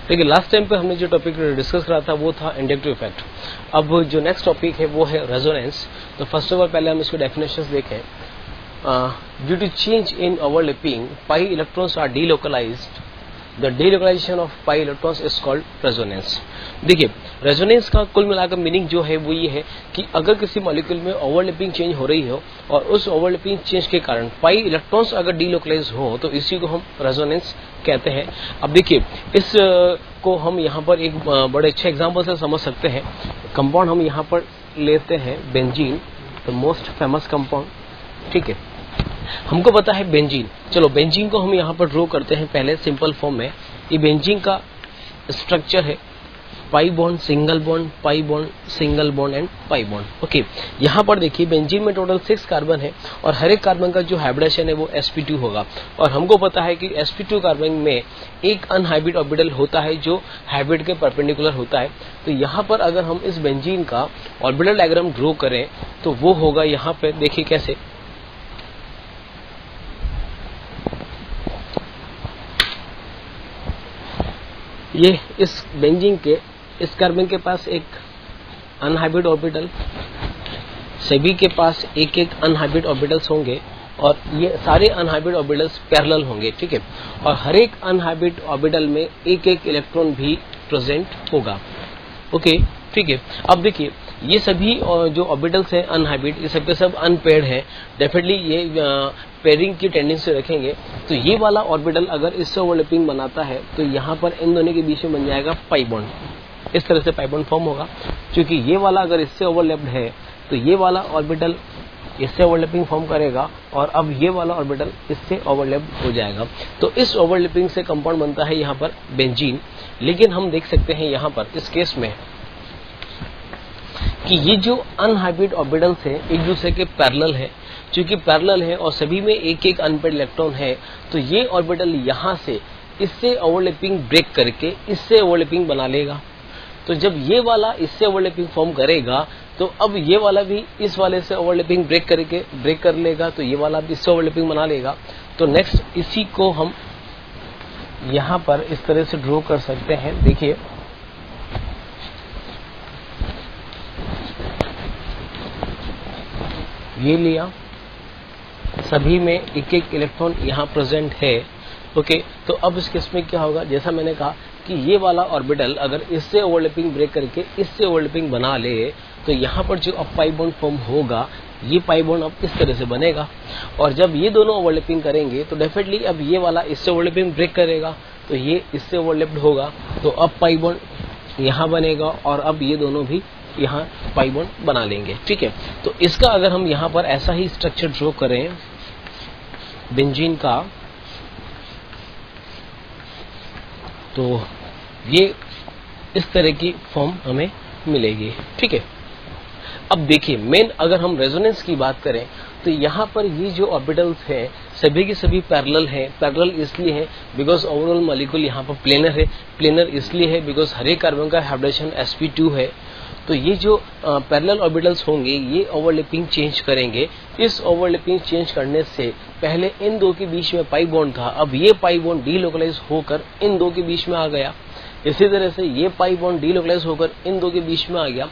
देखिए last time पे हमने जो टॉपिक डिस्कस करा था वो था इंडक्टिव इफेक्ट। अब जो नेक्स्ट टॉपिक है वो है रेजोनेंस। तो फर्स्ट ऑफ ऑल पहले हम इसको डेफिनेशंस देखें। Due to change in overlapping pi electrons are delocalised, the delocalisation of pi electrons is called resonance. देखिए रेजोनेंस का कुल मिलाकर मीनिंग जो है वो ये है कि अगर किसी मॉलिक्यूल में ओवरलैपिंग चेंज हो रही हो और उस ओवरलैपिंग चेंज के कारण पाई इलेक्ट्रॉन्स अगर डीलोकलाइज हो तो इसी को हम रेजोनेंस कहते हैं। अब देखिए इस को हम यहाँ पर एक बड़े अच्छे एग्जाम्पल से समझ सकते हैं। कंपाउंड हम यहाँ पर लेते हैं benzene, the most famous compound, ठीक है। हमको पता है बेंजीन, चलो बेंजीन को हम यहाँ पर ड्रॉ करते हैं पहले सिंपल फॉर्म में। ये बेंजीन का स्ट्रक्चर है pi bond, single bond, pi bond, single bond and pi bond. Okay, यहाँ पर देखिए बेंजीन में टोटल 6 कार्बन है और हर एक कार्बन का जो हाइब्रिडेशन है वो sp2 होगा। और हमको पता है कि sp2 कार्बन में एक अनहाइब्रिड ऑर्बिटल होता है जो हाइब्रिड के परपेंडिकुलर होता है। तो यहाँ पर अगर हम इस बेंजीन का ऑर्बिटल डायग्राम ड्रॉ करें तो वो होगा यहाँ पे, देखिए कैसे। ये इस बेंजीन के इस कार्बन के पास एक अनहाइब्रिड ऑर्बिटल, सभी के पास एक एक अनहाइब्रिड ऑर्बिटल्स होंगे और ये सारे अनहाइब्रिड ऑर्बिटल्स पैरेलल होंगे, ठीक है। और हर एक अनहाइब्रिड ऑर्बिटल में एक एक इलेक्ट्रॉन भी प्रेजेंट होगा। ओके, ठीक है। अब देखिए ये सभी जो ऑर्बिटल्स हैं अनहाइब्रिड, ये सब के सब अनपेयर्ड हैं। डेफिनेटली ये पेयरिंग की टेंडेंसी रखेंगे। तो ये वाला ऑर्बिटल अगर इससे ओवरलैपिंग बनाता है तो यहाँ पर इन दोनों के बीच में बन जाएगा पाई बॉन्ड। इस तरह से पाई बॉन्ड फॉर्म होगा, क्योंकि ये वाला अगर इससे ओवरलैप्ड है तो ये वाला ऑर्बिटल इससे ओवरलैपिंग फॉर्म करेगा और अब ये वाला ऑर्बिटल इससे ओवरलैप्ड हो जाएगा। तो इस ओवरलैपिंग से कंपाउंड बनता है यहाँ पर बेंजीन। लेकिन हम देख सकते हैं यहाँ पर इस केस में कि ये जो अनहाइब्रिड ऑर्बिटल्स हैं एक दूसरे के पैरेलल है। चूंकि पैरेलल है और सभी में एक एक अनपेयर्ड इलेक्ट्रॉन है तो ये ऑर्बिटल यहाँ से इससे ओवरलैपिंग ब्रेक करके इससे ओवरलैपिंग बना लेगा। तो जब ये वाला इससे ओवरलैपिंग फॉर्म करेगा तो अब ये वाला भी इस वाले से ओवरलैपिंग ब्रेक कर लेगा, तो ये वाला भी इससे ओवरलैपिंग बना लेगा। तो नेक्स्ट इसी को हम यहाँ पर इस तरह से ड्रॉ कर सकते हैं। देखिए ये लिया, सभी में एक एक इलेक्ट्रॉन यहाँ प्रेजेंट है। ओके, तो अब इस केस में क्या होगा, जैसा मैंने कहा कि ये वाला ऑर्बिटल अगर इससे ओवरलैपिंग ब्रेक करके इससे ओवरलैपिंग बना ले तो यहाँ पर जो अब पाई बॉन्ड फॉर्म होगा ये पाई बॉन्ड अब इस तरह से बनेगा। और जब ये दोनों ओवरलैपिंग करेंगे तो डेफिनेटली अब ये वाला इससे ओवरलैपिंग ब्रेक करेगा तो ये इससे ओवरलैप्ड होगा, तो अब पाई बॉन्ड यहाँ बनेगा और अब ये दोनों भी यहाँ पाई बॉन्ड बना लेंगे, ठीक है। तो इसका अगर हम यहाँ पर ऐसा ही स्ट्रक्चर ड्रॉ करें बेंजीन का तो ये इस तरह की फॉर्म हमें मिलेगी, ठीक है। अब देखिए मेन अगर हम रेजोनेंस की बात करें तो यहाँ पर ये जो ऑर्बिटल्स हैं सभी के सभी पैरेलल हैं। पैरेलल इसलिए है बिकॉज ओवरऑल मॉलिक्यूल यहाँ पर प्लेनर है। प्लेनर इसलिए है बिकॉज हर एक कार्बन का हाइब्रिडेशन sp2 है। तो ये जो पैरेलल ऑर्बिटल्स होंगे ये ओवरलैपिंग चेंज करेंगे। इस ओवरलैपिंग चेंज करने से पहले इन दो के बीच में पाई बॉन्ड था, अब ये पाई बॉन्ड डीलोकलाइज होकर इन दो के बीच में आ गया। इसी तरह से ये पाई बॉन्ड डीलोकलाइज होकर इन दो के बीच में आ गया।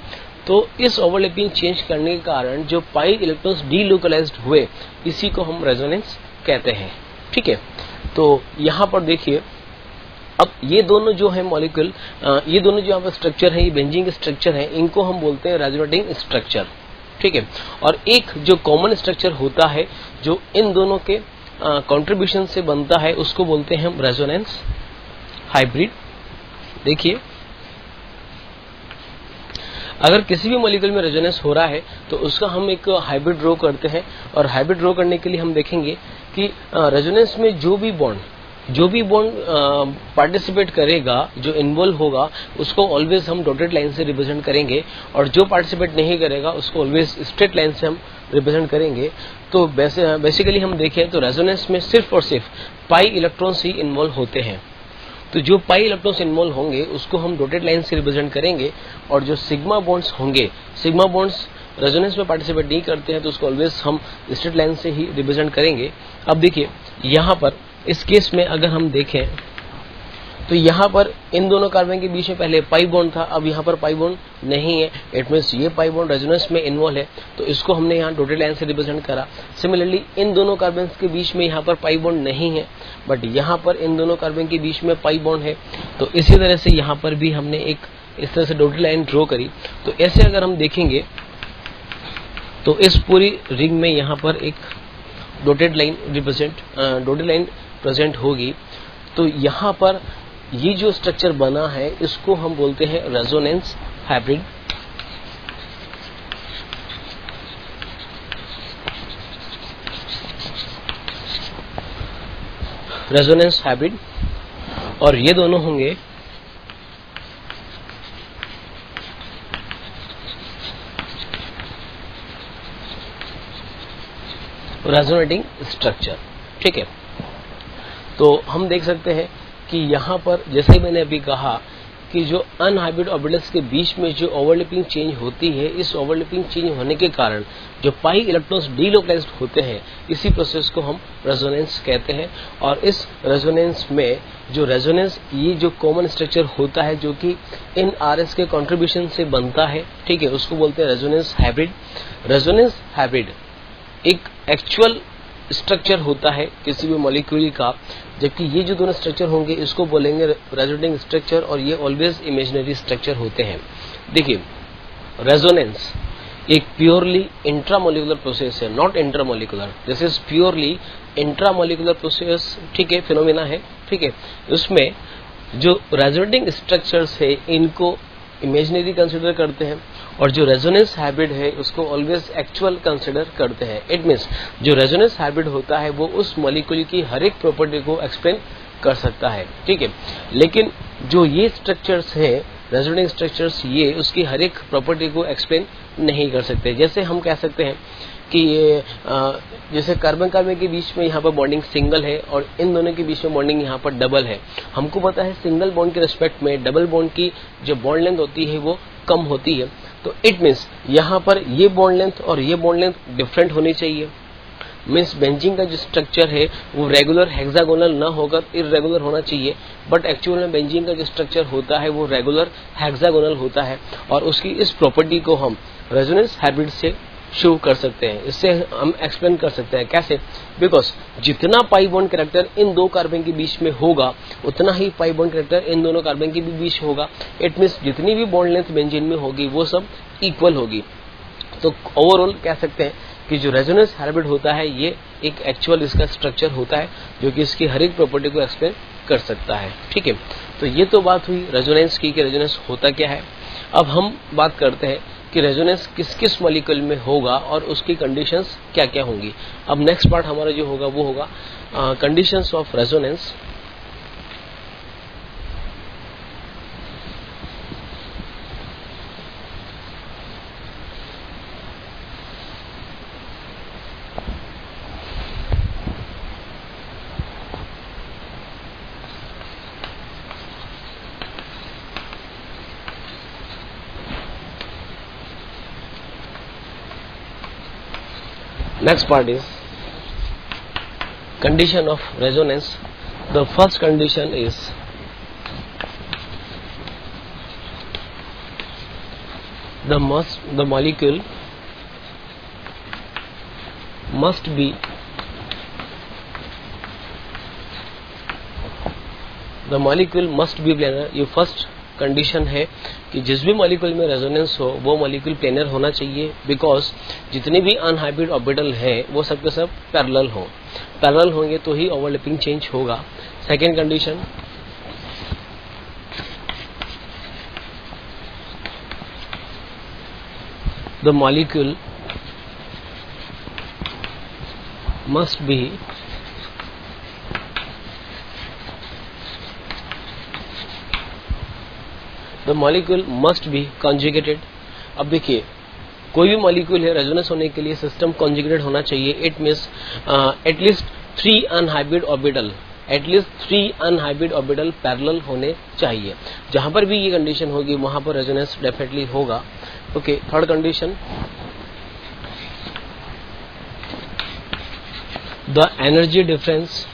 तो इस ओवरलैपिंग चेंज करने के कारण जो पाई इलेक्ट्रॉन्स डीलोकलाइज्ड हुए इसी को हम रेजोनेंस कहते हैं, ठीक है। तो यहाँ पर देखिए अब ये दोनों जो है मॉलिक्यूल, ये दोनों जो यहाँ पर स्ट्रक्चर है, ये बेंजीन के स्ट्रक्चर है, इनको हम बोलते हैं रेजोनेटिंग स्ट्रक्चर, ठीक है। और एक जो कॉमन स्ट्रक्चर होता है जो इन दोनों के कंट्रीब्यूशन से बनता है उसको बोलते हैं हम रेजोनेंस हाइब्रिड। देखिए अगर किसी भी मॉलिक्यूल में रेजोनेंस हो रहा है तो उसका हम एक हाइब्रिड ड्रॉ करते हैं। और हाइब्रिड ड्रॉ करने के लिए हम देखेंगे कि रेजोनेंस में जो भी बॉन्ड पार्टिसिपेट करेगा, जो इन्वॉल्व होगा, उसको ऑलवेज हम डॉटेड लाइन से रिप्रेजेंट करेंगे और जो पार्टिसिपेट नहीं करेगा उसको ऑलवेज स्ट्रेट लाइन से हम रिप्रेजेंट करेंगे। तो बेसिकली हम देखें तो रेजोनेंस में सिर्फ और सिर्फ पाई इलेक्ट्रॉन्स ही इन्वॉल्व होते हैं। तो जो पाई इलेक्ट्रॉन्स इन्वॉल्व होंगे उसको हम डॉटेड लाइन से रिप्रेजेंट करेंगे और जो सिग्मा बॉन्ड्स होंगे, सिग्मा बॉन्ड्स रेजोनेंस में पार्टिसिपेट नहीं करते हैं तो उसको ऑलवेज हम स्ट्रेट लाइन से ही रिप्रेजेंट करेंगे। अब देखिए यहाँ पर इस केस में अगर हम देखें तो यहाँ पर इन दोनों कार्बन के बीच में पहले पाई बॉन्ड था, अब यहाँ पर पाई बॉन्ड नहीं है। इट मीन्स ये पाई बॉन्ड रेजोनेंस में इन्वॉल्व है, तो इसको हमने यहाँ डॉटेड लाइन से रिप्रेजेंट करा। सिमिलरली इन दोनों कार्बन के बीच में यहाँ पर पाई बॉन्ड नहीं है, बट यहाँ पर इन दोनों कार्बन के बीच में पाई बॉन्ड है। तो इसी तरह से यहाँ पर भी हमने एक इस तरह से डॉटेड लाइन ड्रॉ करी। तो ऐसे अगर हम देखेंगे तो इस पूरी रिंग में यहाँ पर एक डॉटेड लाइन प्रेजेंट होगी। तो यहाँ पर ये जो स्ट्रक्चर बना है इसको हम बोलते हैं रेजोनेंस हाइब्रिड। रेजोनेंस हाइब्रिड, और ये दोनों होंगे रेजोनेटिंग स्ट्रक्चर। ठीक है, तो हम देख सकते हैं कि यहाँ पर जैसे ही मैंने अभी कहा कि जो अनहाइब्रिड ऑर्बिटल्स के बीच में जो ओवरलैपिंग चेंज होती है, इस ओवरलैपिंग चेंज होने के कारण जो पाई इलेक्ट्रॉन्स डीलोकलाइज्ड होते हैं, इसी प्रोसेस को हम रेजोनेंस कहते हैं। और इस रेजोनेंस में जो रेजोनेंस ये जो कॉमन स्ट्रक्चर होता है जो कि इन आरएस के कंट्रीब्यूशन से बनता है, ठीक है, उसको बोलते हैं रेजोनेंस हाइब्रिड। रेजोनेंस हाइब्रिड एक एक्चुअल स्ट्रक्चर होता है किसी भी मॉलिक्यूल का, जबकि ये जो दोनों स्ट्रक्चर होंगे इसको बोलेंगे रेजोनेटिंग स्ट्रक्चर, और ये ऑलवेज इमेजिनरी स्ट्रक्चर होते हैं। देखिए, रेजोनेंस एक प्योरली इंट्रामोलिकुलर प्रोसेस है, not intermolecular. This is purely intramolecular process, ठीक है, फिनोमेना है। ठीक है, उसमें जो रेजोनेटिंग स्ट्रक्चर्स है इनको इमेजिनरी कंसिडर करते हैं, और जो रेजोनेंस हाइब्रिड है उसको ऑलवेज एक्चुअल कंसिडर करते हैं। इट मीन्स जो रेजोनेंस हाइब्रिड होता है वो उस मॉलिक्यूल की हर एक प्रॉपर्टी को एक्सप्लेन कर सकता है। ठीक है, लेकिन जो ये स्ट्रक्चर्स है रेजोनेटिंग स्ट्रक्चर्स, ये उसकी हर एक प्रॉपर्टी को एक्सप्लेन नहीं कर सकते। जैसे हम कह सकते हैं कि ये जैसे कार्बन कार्बन के बीच में यहाँ पर बॉन्डिंग सिंगल है और इन दोनों के बीच में बॉन्डिंग यहाँ पर डबल है। हमको पता है सिंगल बॉन्ड के रिस्पेक्ट में डबल बॉन्ड की जो बॉन्ड लेंथ होती है वो कम होती है। तो इट मीन्स यहाँ पर ये बॉन्ड लेंथ और ये बॉन्ड लेंथ डिफरेंट होनी चाहिए। मीन्स बेंजीन का जो स्ट्रक्चर है वो रेगुलर हेक्सागोनल ना होकर इरेगुलर होना चाहिए, बट एक्चुअल में बेंजीन का जो स्ट्रक्चर होता है वो रेगुलर हेक्सागोनल होता है, और उसकी इस प्रॉपर्टी को हम रेजोनेंस हाइब्रिड से शो कर सकते हैं। इससे हम एक्सप्लेन कर सकते हैं कैसे, बिकॉज जितना पाई बॉन्ड कैरेक्टर इन दो कार्बन के बीच में होगा उतना ही पाई बॉन्ड कैरेक्टर इन दोनों कार्बन के भी बीच होगा। इट मीन्स जितनी भी बॉन्ड लेंथ बेंजीन में होगी वो सब इक्वल होगी। तो ओवरऑल कह सकते हैं कि जो रेजोनेंस हाइब्रिड होता है ये एक एक्चुअल इसका स्ट्रक्चर होता है जो कि इसकी हर एक प्रॉपर्टी को एक्सप्लेन कर सकता है। ठीक है, तो ये तो बात हुई रेजोनेंस की कि रेजोनेंस होता क्या है। अब हम बात करते हैं कि रेजोनेंस किस किस मॉलिक्यूल में होगा और उसकी कंडीशंस क्या क्या होंगी। अब नेक्स्ट पार्ट हमारा जो होगा वो होगा conditions of resonance. Next part is condition of resonance. The first condition is the molecule must be planar। ये फर्स्ट कंडीशन है कि जिस भी मॉलिक्यूल में रेजोनेंस हो वो मॉलिक्यूल प्लेनर होना चाहिए, बिकॉज जितने भी अनहाइब्रिड ऑर्बिटल है वो सब के सब पैरेलल हो। पैरेलल होंगे तो ही ओवरलैपिंग चेंज होगा। Second condition, the molecule must be conjugated. अब देखिए, कोई भी मॉलिक्यूल है रेजोनेंस होने के लिए सिस्टम कॉन्जुगेटेड होना चाहिए। It means at least 3 unhybrid orbital parallel होने चाहिए। जहां पर भी ये कंडीशन होगी वहां पर रेजोनेंस डेफिनेटली होगा। Okay, third condition, the energy difference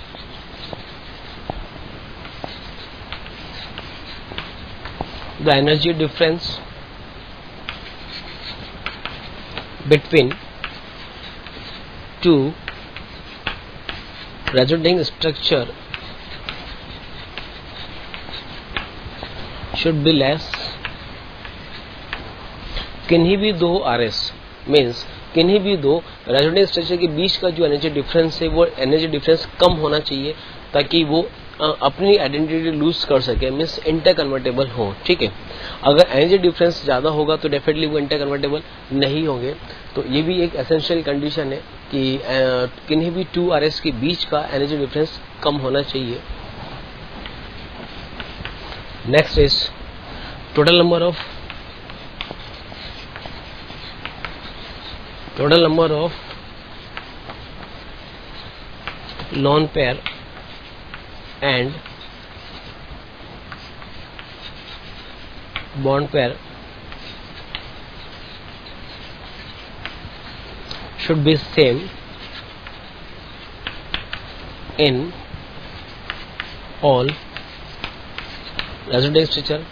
the energy difference between two resonating structure should be less. किन्हीं भी दो RS मीन्स किन्हीं भी दो रेजोनेंस स्ट्रक्चर के बीच का जो एनर्जी डिफरेंस है वो एनर्जी डिफरेंस कम होना चाहिए ताकि वो अपनी आइडेंटिटी लूज कर सके, मीन्स इंटर कन्वर्टेबल हो। ठीक है, अगर एनर्जी डिफरेंस ज़्यादा होगा तो डेफिनेटली वो इंटर कन्वर्टेबल नहीं होंगे। तो ये भी एक एसेंशियल कंडीशन है कि किन्हीं भी 2 RS के बीच का एनर्जी डिफरेंस कम होना चाहिए। Next is total number of lone pair and bond pair should be same in all resonating structure।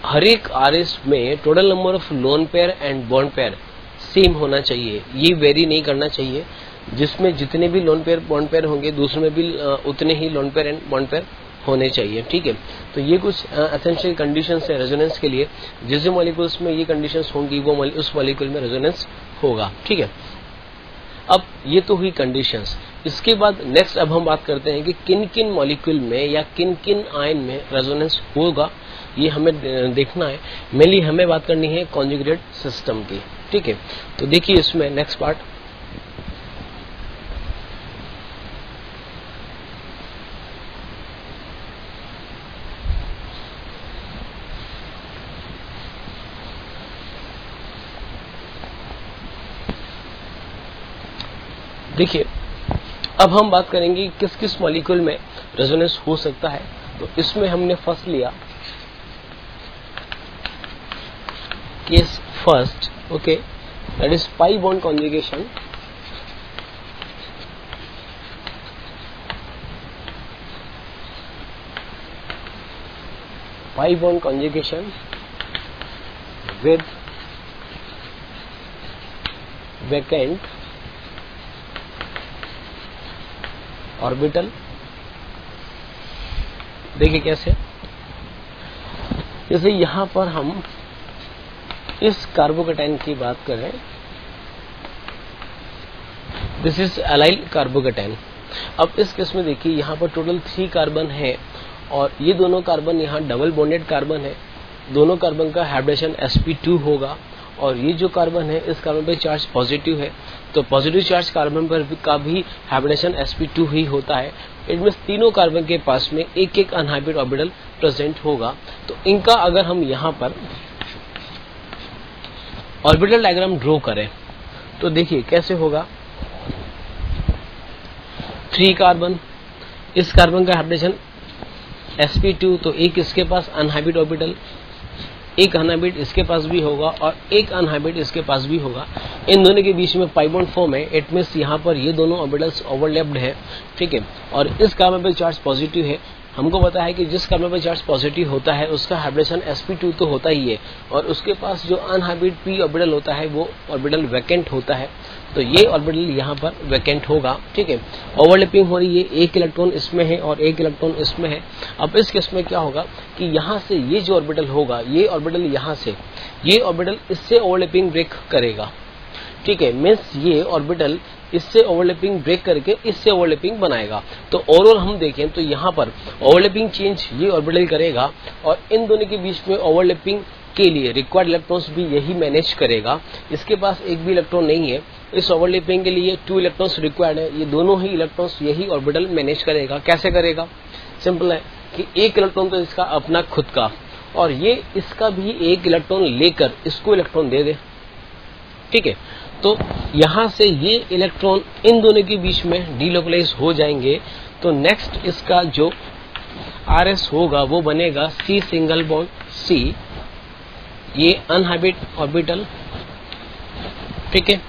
हर एक RS में total number of loan pair and bond pair same होना चाहिए, ये वेरी नहीं करना चाहिए। जिसमें जितने भी लोन पेयर बॉन्ड पेयर होंगे दूसरे में भी उतने ही lone pair and bond pair होने चाहिए। ठीक है, तो ये कुछ एसेंशियल कंडीशंस है रेजोनेंस के लिए। जिस मॉलिक्यूल्स में ये कंडीशंस होंगी वो उस मॉलिक्यूल में रेजोनेंस होगा। ठीक है, अब ये तो हुई कंडीशंस। इसके बाद नेक्स्ट अब हम बात करते हैं कि किन किन मॉलिक्यूल में या किन किन आयन में रेजोनेंस होगा, ये हमें देखना है। मेनली हमें बात करनी है कॉन्जुगेटेड सिस्टम की। ठीक है, तो देखिए इसमें नेक्स्ट पार्ट देखिए, अब हम बात करेंगे किस किस मॉलिक्यूल में रेजोनेंस हो सकता है। तो इसमें हमने फर्स्ट लिया case first, okay, that is pi bond conjugation. Pi bond conjugation with vacant orbital. देखिए कैसे, जैसे यहां पर हम इस कार्बोकेटाइन की बात करें, दिस इज एलाइल कार्बोकेटाइन। अब इस केस में देखिए यहां पर टोटल 3 कार्बन है और ये दोनों कार्बन यहां डबल बॉन्डेड कार्बन है। दोनों कार्बन का हाइब्रिडेशन sp2 होगा और ये जो कार्बन है इस कार्बन पे चार्ज पॉजिटिव है, तो पॉजिटिव चार्ज कार्बन पर का भी हाइब्रिडेशन sp2 ही होता है। इट मीन्स तीनों कार्बन के पास में एक एक अनहाइब्रिड ऑर्बिटल प्रेजेंट होगा। तो इनका अगर हम यहाँ पर ऑर्बिटल डायग्राम ड्रॉ करें तो देखिए कैसे होगा। 3 कार्बन, इस कार्बन का हाइब्रिडेशन sp2, तो एक इसके पास अनहाइब्रिड ऑर्बिटल, एक अनहाइब्रिड इसके पास भी होगा और एक अनहाइब्रिड इसके पास भी होगा। इन दोनों के बीच में पाई बॉन्ड फॉर्म है। इट मीन्स यहाँ पर ये दोनों ऑर्बिटल्स ओवरलैप्ड है। ठीक है, और इस कार्बन पे चार्ज पॉजिटिव है। हमको पता है कि जिस कार्बन पे चार्ज पॉजिटिव होता है उसका हाइब्रिडेशन sp2 तो होता ही है और उसके पास जो अनहाइब्रिड p ऑर्बिटल होता है वो ऑर्बिटल वैकेंट होता है। तो ये ऑर्बिटल यहाँ पर वैकेंट होगा। ठीक है, ओवरलैपिंग हो रही है, एक इलेक्ट्रॉन इसमें है और एक इलेक्ट्रॉन इसमें है। अब इस केस में क्या होगा कि यहाँ से ये जो ऑर्बिटल होगा, ये ऑर्बिटल यहाँ से, ये ऑर्बिटल इससे ओवरलैपिंग ब्रेक करेगा। ठीक है, मीन्स ये ऑर्बिटल इससे ओवरलैपिंग ब्रेक करके इससे ओवरलैपिंग बनाएगा। तो ओवरऑल हम देखें तो यहाँ पर ओवरलैपिंग चेंज ये ऑर्बिटल करेगा और इन दोनों के बीच में ओवरलैपिंग के लिए रिक्वायर्ड इलेक्ट्रॉन्स भी यही मैनेज करेगा। इसके पास एक भी इलेक्ट्रॉन नहीं है, इस ओवरलैपिंग के लिए 2 इलेक्ट्रॉन्स रिक्वायर्ड है। ये दोनों ही इलेक्ट्रॉन्स यही ऑर्बिटल मैनेज करेगा। कैसे करेगा? सिंपल है कि एक इलेक्ट्रॉन तो इसका अपना खुद का और ये इसका भी एक इलेक्ट्रॉन लेकर इसको इलेक्ट्रॉन दे दे। ठीक है, तो यहां से ये इलेक्ट्रॉन इन दोनों के बीच में डीलोकलाइज हो जाएंगे। तो नेक्स्ट इसका जो RS होगा वो बनेगा C सिंगल बॉन्ड C, ये अनहाइब्रिड ऑर्बिटल। ठीक है,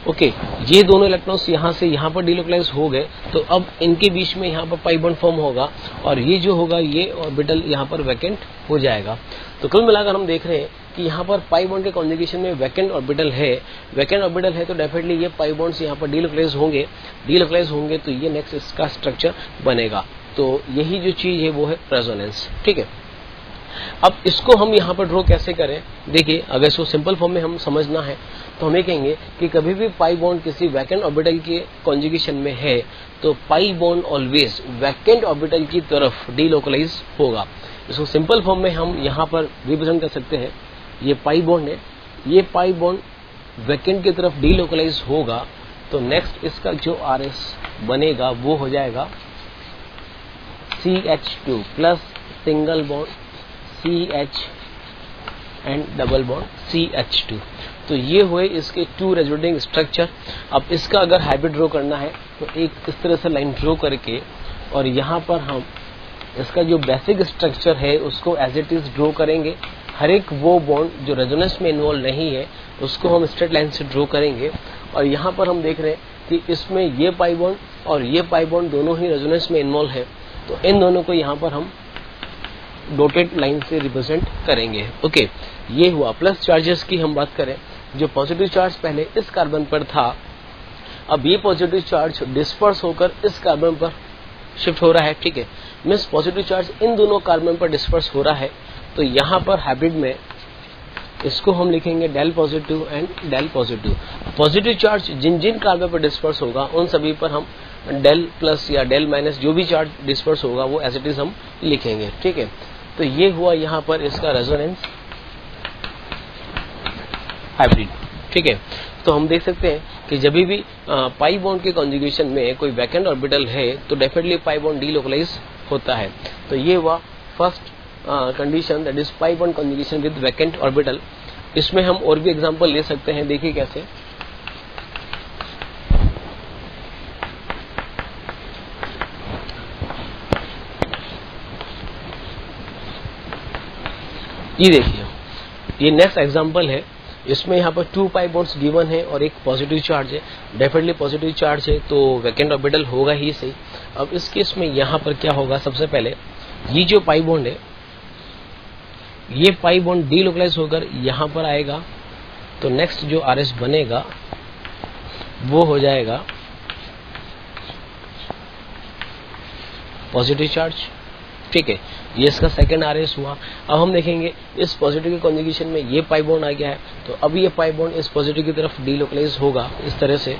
ओके, ये दोनों इलेक्ट्रॉन्स यहाँ से यहाँ पर डिलोकलाइज हो गए, तो अब इनके बीच में यहाँ पर पाई बॉन्ड फॉर्म होगा और ये जो होगा ये ऑर्बिटल यहाँ पर वैकेंट हो जाएगा। तो कुल मिलाकर हम देख रहे हैं कि यहाँ पर पाई बॉन्ड के कॉन्जुगेशन में वैकेंट ऑर्बिटल है, तो डेफिनेटली ये पाई बॉन्ड्स यहाँ पर डिलोकलाइज होंगे तो ये नेक्स्ट इसका स्ट्रक्चर बनेगा। तो यही जो चीज है वो है रेजोनेंस। ठीक है, अब इसको हम यहाँ पर ड्रॉ कैसे करें? देखिए, अगर इसको सिंपल फॉर्म में हम समझना है तो हमें कहेंगे कि कभी भी पाई बॉन्ड किसी वैकेंट ऑर्बिटल के कॉन्जुगेशन में है तो pi bond always vacant orbital की तरफ डिलोकलाइज होगा। इसको सिंपल फॉर्म में हम यहाँ पर रिप्रेजेंट कर सकते हैं, ये पाई बॉन्ड है, ये पाई बॉन्ड वैकेंट की तरफ डिलोकलाइज होगा तो नेक्स्ट इसका जो RS बनेगा वो हो जाएगा CH2 plus single bond CH and double bond CH2। तो ये हुए इसके टू रेजोनेटिंग स्ट्रक्चर। अब इसका अगर हाइब्रिड ड्रॉ करना है तो एक इस तरह से लाइन ड्रॉ करके और यहाँ पर हम इसका जो बेसिक स्ट्रक्चर है उसको एज इट इज ड्रॉ करेंगे। हर एक वो बॉन्ड जो रेजोनेंस में इन्वॉल्व नहीं है उसको हम स्ट्रेट लाइन से ड्रॉ करेंगे। और यहाँ पर हम देख रहे हैं कि इसमें ये पाई बॉन्ड और ये पाई बॉन्ड दोनों ही रेजोनेंस में इन्वॉल्व है, तो इन दोनों को यहाँ पर हम डॉटेड लाइन से रिप्रेजेंट करेंगे। ओके, ये हुआ। प्लस चार्जेस की हम बात करें, जो पॉजिटिव चार्ज पहले इस कार्बन पर था, अब ये पॉजिटिव चार्ज डिस्पर्स होकर इस कार्बन पर शिफ्ट हो रहा है। ठीक है, मींस पॉजिटिव चार्ज इन दोनों कार्बन पर डिस्पर्स हो रहा है। तो यहाँ पर हाइब्रिड में इसको हम लिखेंगे del positive and del positive. Positive charge जिन जिन कार्बन पर डिस्पर्स होगा उन सभी पर हम डेल प्लस या डेल माइनस जो भी चार्ज डिस्पर्स होगा वो एज इट इज हम लिखेंगे। ठीक है, तो ये हुआ यहाँ पर इसका रेजोनेंस हाइब्रिड। ठीक है, तो हम देख सकते हैं कि जब भी पाई बॉन्ड के कॉन्जुगेशन में कोई वैकेंट ऑर्बिटल है तो डेफिनेटली पाई बॉन्ड डिलोकलाइज होता है। तो ये हुआ first condition, that is pi bond conjugation with vacant orbital. इसमें हम और भी एग्जांपल ले सकते हैं, देखिए कैसे। ये देखिए, ये नेक्स्ट एग्जांपल है। इसमें यहाँ पर 2 पाई बॉन्ड्स गिवन है और एक पॉजिटिव चार्ज है। डेफिनेटली पॉजिटिव चार्ज है तो वैकेंट ऑर्बिटल होगा ही सही। अब इस केस में यहाँ पर क्या होगा, सबसे पहले ये जो पाई बॉन्ड है ये पाई बॉन्ड डिलोकलाइज होकर यहाँ पर आएगा तो नेक्स्ट जो RS बनेगा वो हो जाएगा पॉजिटिव चार्ज। ठीक है, ये इसका सेकंड RS हुआ। अब हम देखेंगे इस पॉजिटिव के कॉन्जुगेशन में ये पाई बॉन्ड आ गया है, तो अब ये पाई बॉन्ड इस पॉजिटिव की तरफ डिलोकलाइज होगा इस तरह से,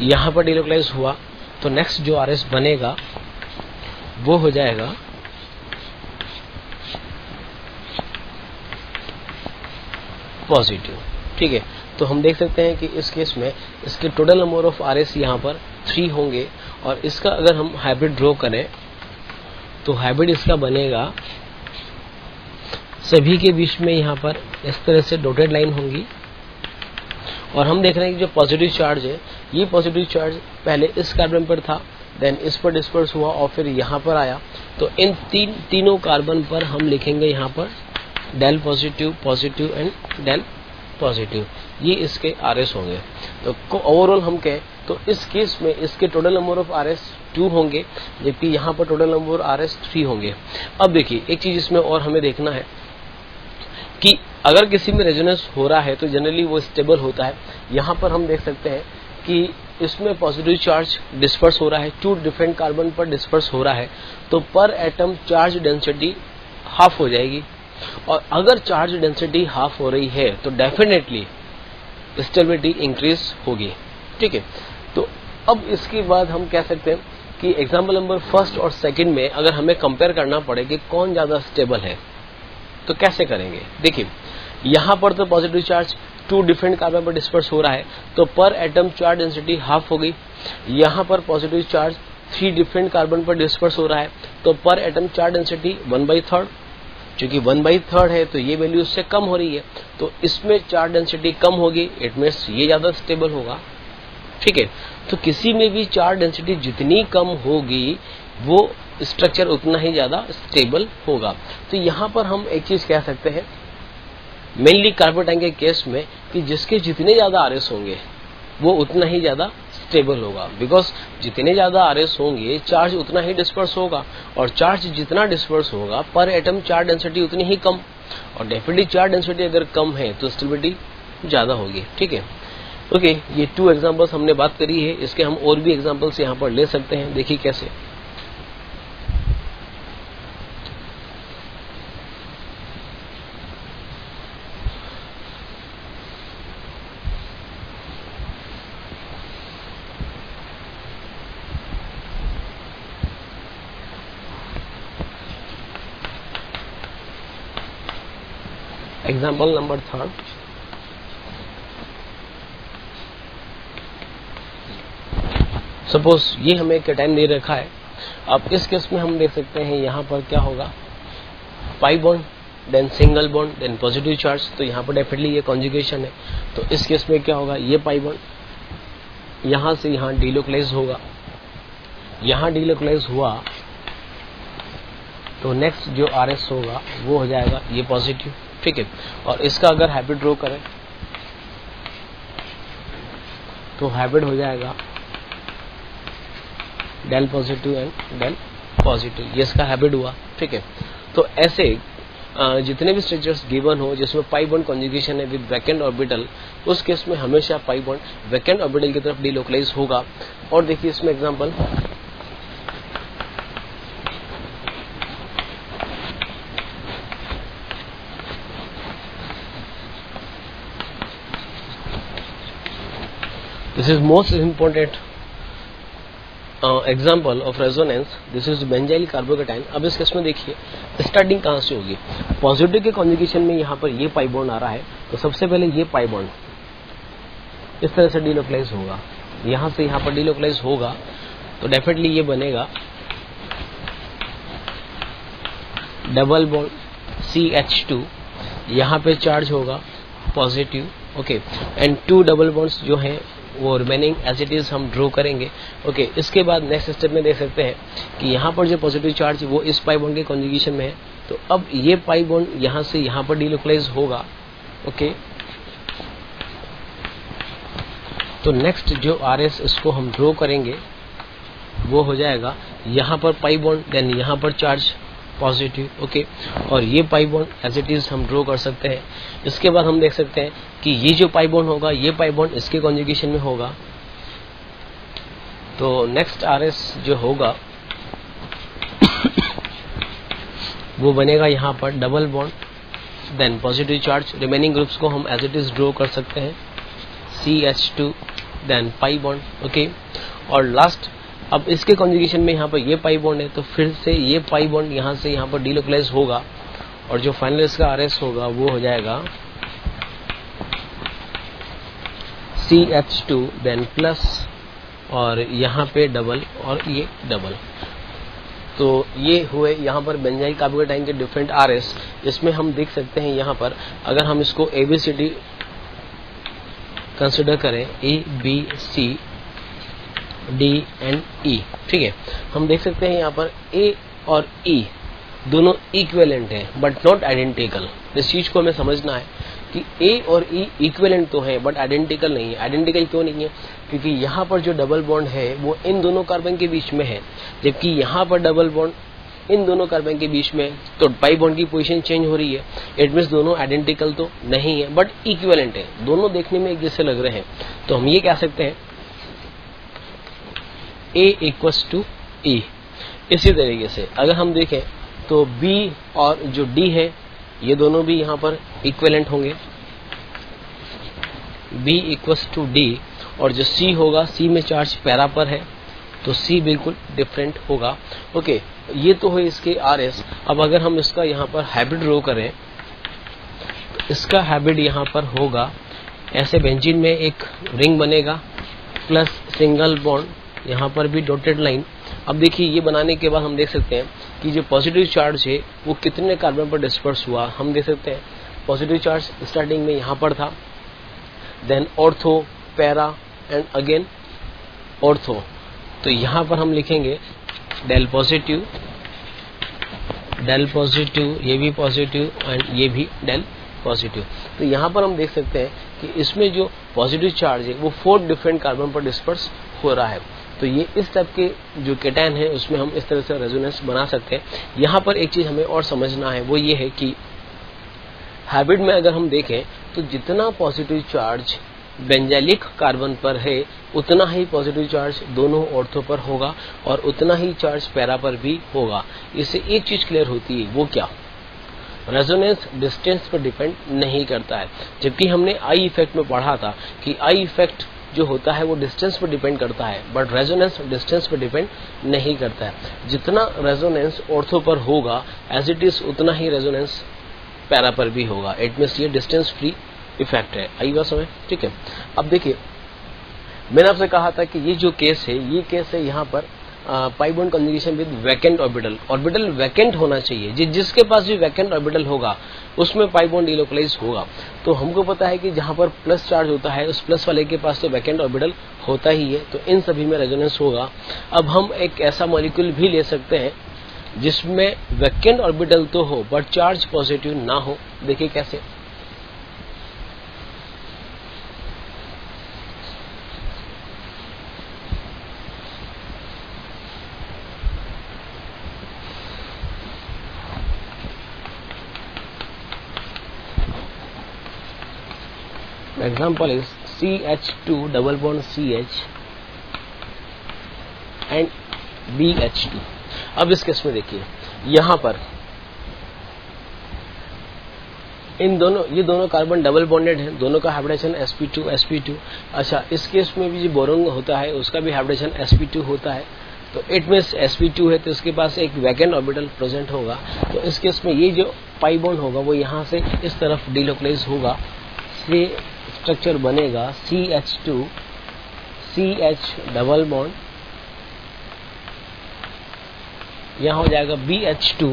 यहाँ पर डिलोकलाइज हुआ तो नेक्स्ट जो RS बनेगा वो हो जाएगा पॉजिटिव। ठीक है, तो हम देख सकते हैं कि इस केस में इसके टोटल नंबर ऑफ RS यहाँ पर 3 होंगे और इसका अगर हम हाइब्रिड ड्रॉ करें तो हाइब्रिड इसका बनेगा, सभी के बीच में यहाँ पर इस तरह से डॉटेड लाइन होंगी और हम देख रहे हैं कि जो पॉजिटिव चार्ज है ये पॉजिटिव चार्ज पहले इस कार्बन पर था, देन इस पर डिस्पर्स हुआ और फिर यहाँ पर आया। तो इन तीनों कार्बन पर हम लिखेंगे यहाँ पर del positive, positive and del positive, ये इसके RS होंगे। तो ओवरऑल हम कहें तो इस केस में इसके टोटल नंबर ऑफ RS 2 होंगे जबकि यहाँ पर टोटल नंबर ऑफ RS 3 होंगे। अब देखिए एक चीज इसमें और हमें देखना है कि अगर किसी में रेजोनेंस हो रहा है तो जनरली वो स्टेबल होता है। यहाँ पर हम देख सकते हैं कि इसमें पॉजिटिव चार्ज डिस्पर्स हो रहा है, 2 डिफरेंट कार्बन पर डिस्पर्स हो रहा है, तो पर एटम चार्ज डेंसिटी हाफ हो जाएगी। और अगर चार्ज डेंसिटी हाफ हो रही है तो डेफिनेटली स्टेबिलिटी इंक्रीज होगी। ठीक है, तो अब इसके बाद हम कह सकते हैं कि एग्जाम्पल नंबर फर्स्ट और सेकंड में अगर हमें कंपेयर करना पड़े कि कौन ज्यादा स्टेबल है तो कैसे करेंगे। देखिए यहाँ पर तो पॉजिटिव चार्ज 2 डिफरेंट कार्बन पर डिस्पर्स हो रहा है तो पर एटम चार्ज डेंसिटी हाफ हो गई। यहाँ पर पॉजिटिव चार्ज 3 डिफरेंट कार्बन पर डिस्पर्स हो रहा है तो पर एटम चार्ज डेंसिटी 1/3, क्योंकि 1/3 है तो ये वैल्यू उससे कम हो रही है तो इसमें चार्ज डेंसिटी कम होगी, इट मीन्स ये ज्यादा स्टेबल होगा। ठीक है, तो किसी में भी चार्ज डेंसिटी जितनी कम होगी वो स्ट्रक्चर उतना ही ज्यादा स्टेबल होगा। तो यहाँ पर हम एक चीज कह सकते हैं मेनली कार्बोटाइन के केस में कि जिसके जितने ज्यादा आरएस होंगे वो उतना ही ज्यादा स्टेबल होगा, बिकॉज जितने ज्यादा आरएस होंगे चार्ज उतना ही डिस्पर्स होगा, और चार्ज जितना डिस्पर्स होगा पर एटम चार्ज डेंसिटी उतनी ही कम, और डेफिनेटली चार्ज डेंसिटी अगर कम है तो स्टेबिलिटी ज्यादा होगी। ठीक है, ओके, ये 2 एग्जांपल्स हमने बात करी है, इसके हम और भी एग्जांपल्स यहाँ पर ले सकते हैं। देखिए कैसे। एग्जाम्पल नंबर 3, सपोज ये हमें केटाइन दे रखा है। अब इस केस में हम देख सकते हैं यहाँ पर क्या होगा, pi bond, then single bond, then positive charge, तो यहाँ पर डेफिनेटली ये कॉन्जुगेशन है। तो इस केस में क्या होगा, ये पाई बॉन्ड यहाँ से यहाँ डीलोकलाइज होगा, यहाँ डीलोकलाइज हुआ तो नेक्स्ट जो आरएस होगा वो हो जाएगा ये पॉजिटिव। ठीक है, और इसका अगर हैबिट ड्रॉ करें तो हैबिट हो जाएगा del positive and del positive, ये इसका हैबिट हुआ। ठीक है, तो ऐसे जितने भी स्ट्रक्चर्स गिवन हो जिसमें पाई बॉन्ड कॉन्जुगेशन है विद वैकेंट ऑर्बिटल, उस केस में हमेशा पाई बॉन्ड वैकेंट ऑर्बिटल की तरफ डीलोकलाइज होगा। और देखिए इसमें example, this is most important example of resonance, this is benzyl carbocation. अब इस केस में देखिए स्टार्टिंग कहाँ से होगी, पॉजिटिव के कॉन्जुगेशन में यहाँ पर ये पाई बॉन्ड आ रहा है, तो सबसे पहले ये पाई बॉन्ड इस तरह से डीलोकलाइज होगा, यहाँ से यहाँ पर डीलोकलाइज होगा, तो डेफिनेटली ये बनेगा डबल बॉन्ड CH2, यहाँ पे चार्ज होगा positive. Okay, and 2 double bonds जो हैं वो रिमेनिंग एज इट इज हम ड्रॉ करेंगे। ओके, इसके बाद नेक्स्ट स्टेप में देख सकते हैं कि यहाँ पर जो पॉजिटिव चार्ज वो इस पाई बॉन्ड के कॉन्जुगेशन में है, तो अब ये पाई बॉन्ड यहाँ से यहाँ पर डीलोकलाइज होगा। ओके, तो नेक्स्ट जो आरएस इसको हम ड्रॉ करेंगे वो हो जाएगा यहाँ पर पाई बॉन्ड, देन यहाँ पर चार्ज पॉजिटिव। ओके, और ये pi bond as it is हम ड्रॉ कर सकते हैं। इसके बाद हम देख सकते हैं कि ये जो पाई बॉन्ड होगा ये पाई बॉन्ड इसके कॉन्जुगेशन में होगा, तो नेक्स्ट आरएस जो होगा वो बनेगा यहाँ पर double bond, then positive charge, remaining groups को हम एज इट इज ड्रॉ कर सकते हैं CH2, then pi bond. Okay, और लास्ट अब इसके कॉन्जुगेशन में यहाँ पर ये पाई बॉन्ड है, तो फिर से ये पाई बॉन्ड यहाँ से यहाँ पर डीलोकलाइज होगा, और जो फाइनल इसका आरएस होगा वो हो जाएगा CH2, देन प्लस, और यहाँ पे डबल और ये डबल। तो ये हुए यहाँ पर बेंजाइल कार्बोकेटाइन के डिफरेंट आरएस। इसमें हम देख सकते हैं यहाँ पर अगर हम इसको ABCD कंसिडर करें, ABC D एंड E, ठीक है, हम देख सकते हैं यहाँ पर A और E दोनों इक्विवेलेंट हैं बट नॉट आइडेंटिकल। इस चीज को हमें समझना है कि A और E इक्विवेलेंट तो है बट आइडेंटिकल नहीं है। आइडेंटिकल क्यों नहीं है? क्योंकि यहाँ पर जो डबल बॉन्ड है वो इन दोनों कार्बन के बीच में है, जबकि यहाँ पर डबल बॉन्ड इन दोनों कार्बन के बीच में, तो पाई बॉन्ड की पोजीशन चेंज हो रही है। इट मीन्स दोनों आइडेंटिकल तो नहीं है बट इक्विवेलेंट है, दोनों देखने में एक जैसे लग रहे हैं। तो हम ये कह सकते हैं A इक्वल्स टू E। इसी तरीके से अगर हम देखें तो B और जो D है ये दोनों भी यहाँ पर इक्विवेलेंट होंगे, B इक्वल्स टू D, और जो C होगा, C में चार्ज पैरा पर है तो C बिल्कुल डिफरेंट होगा। ओके, ये तो है इसके RS। अब अगर हम इसका यहाँ पर हैबिट ड्रॉ करें तो इसका हैबिट यहाँ पर होगा ऐसे, बेंजीन में एक रिंग बनेगा प्लस सिंगल बॉन्ड, यहाँ पर भी डॉटेड लाइन। अब देखिए ये बनाने के बाद हम देख सकते हैं कि जो पॉजिटिव चार्ज है वो कितने कार्बन पर डिस्पर्स हुआ। हम देख सकते हैं पॉजिटिव चार्ज स्टार्टिंग में यहाँ पर था, then ortho, para and again ortho. तो यहाँ पर हम लिखेंगे डेल पॉजिटिव, ये भी पॉजिटिव एंड ये भी डेल पॉजिटिव। तो यहाँ पर हम देख सकते हैं कि इसमें जो पॉजिटिव चार्ज है वो 4 डिफरेंट कार्बन पर डिस्पर्स हो रहा है। तो ये इस टाइप के जो केटायन है उसमें हम इस तरह से रेजोनेंस बना सकते हैं। यहाँ पर एक चीज हमें और समझना है, वो ये है कि हैबिट में अगर हम देखें तो जितना पॉजिटिव चार्ज बेंजाइलिक कार्बन पर है उतना ही पॉजिटिव चार्ज दोनों ऑर्थो पर होगा और उतना ही चार्ज पैरा पर भी होगा। इससे एक चीज क्लियर होती है, वो क्या? रेजोनेंस डिस्टेंस पर डिपेंड नहीं करता है। जबकि हमने आई इफेक्ट में पढ़ा था कि आई इफेक्ट जो होता है वो डिस्टेंस पर डिपेंड करता है, बट रेजोनेंस डिस्टेंस पर डिपेंड नहीं करता है। जितना रेजोनेंस ऑर्थो पर होगा एज इट इज उतना ही रेजोनेंस पैरा पर भी होगा। इट मींस ये डिस्टेंस फ्री इफेक्ट है। आई बात समझ? ठीक है। अब देखिए, मैंने आपसे कहा था कि ये जो केस है, ये केस है यहाँ पर पाई bond conjugation with vacant orbital. Orbital vacant होना चाहिए, जिसके पास भी वैकेंट ऑर्बिटल होगा उसमें पाई बॉन्ड डिलोकलाइज होगा। तो हमको पता है कि जहां पर प्लस चार्ज होता है उस प्लस वाले के पास तो वैकेंट ऑर्बिटल होता ही है, तो इन सभी में रेजोनेंस होगा। अब हम एक ऐसा मॉलिक्यूल भी ले सकते हैं जिसमें वैकेंट ऑर्बिटल तो हो बट चार्ज पॉजिटिव ना हो। देखिए कैसे। Example is CH2 double bond CH and BH2। अब इस केस में देखिए, यहां पर ये दोनों कार्बन डबल बॉन्डेड हैं, दोनों का हाइब्रिडेशन sp2 अच्छा, इस केस में भी जो बोरोन होता है उसका भी हाइब्रिडेशन sp2 होता है। तो इट मीन्स sp2 है तो इसके पास एक वैकेंट ऑर्बिटल प्रेजेंट होगा। तो इस केस में ये जो पाई बॉन्ड होगा वो यहां से इस तरफ डिलोकलाइज होगा, इसलिए स्ट्रक्चर बनेगा CH2 CH डबल बॉन्ड, यहाँ हो जाएगा BH2।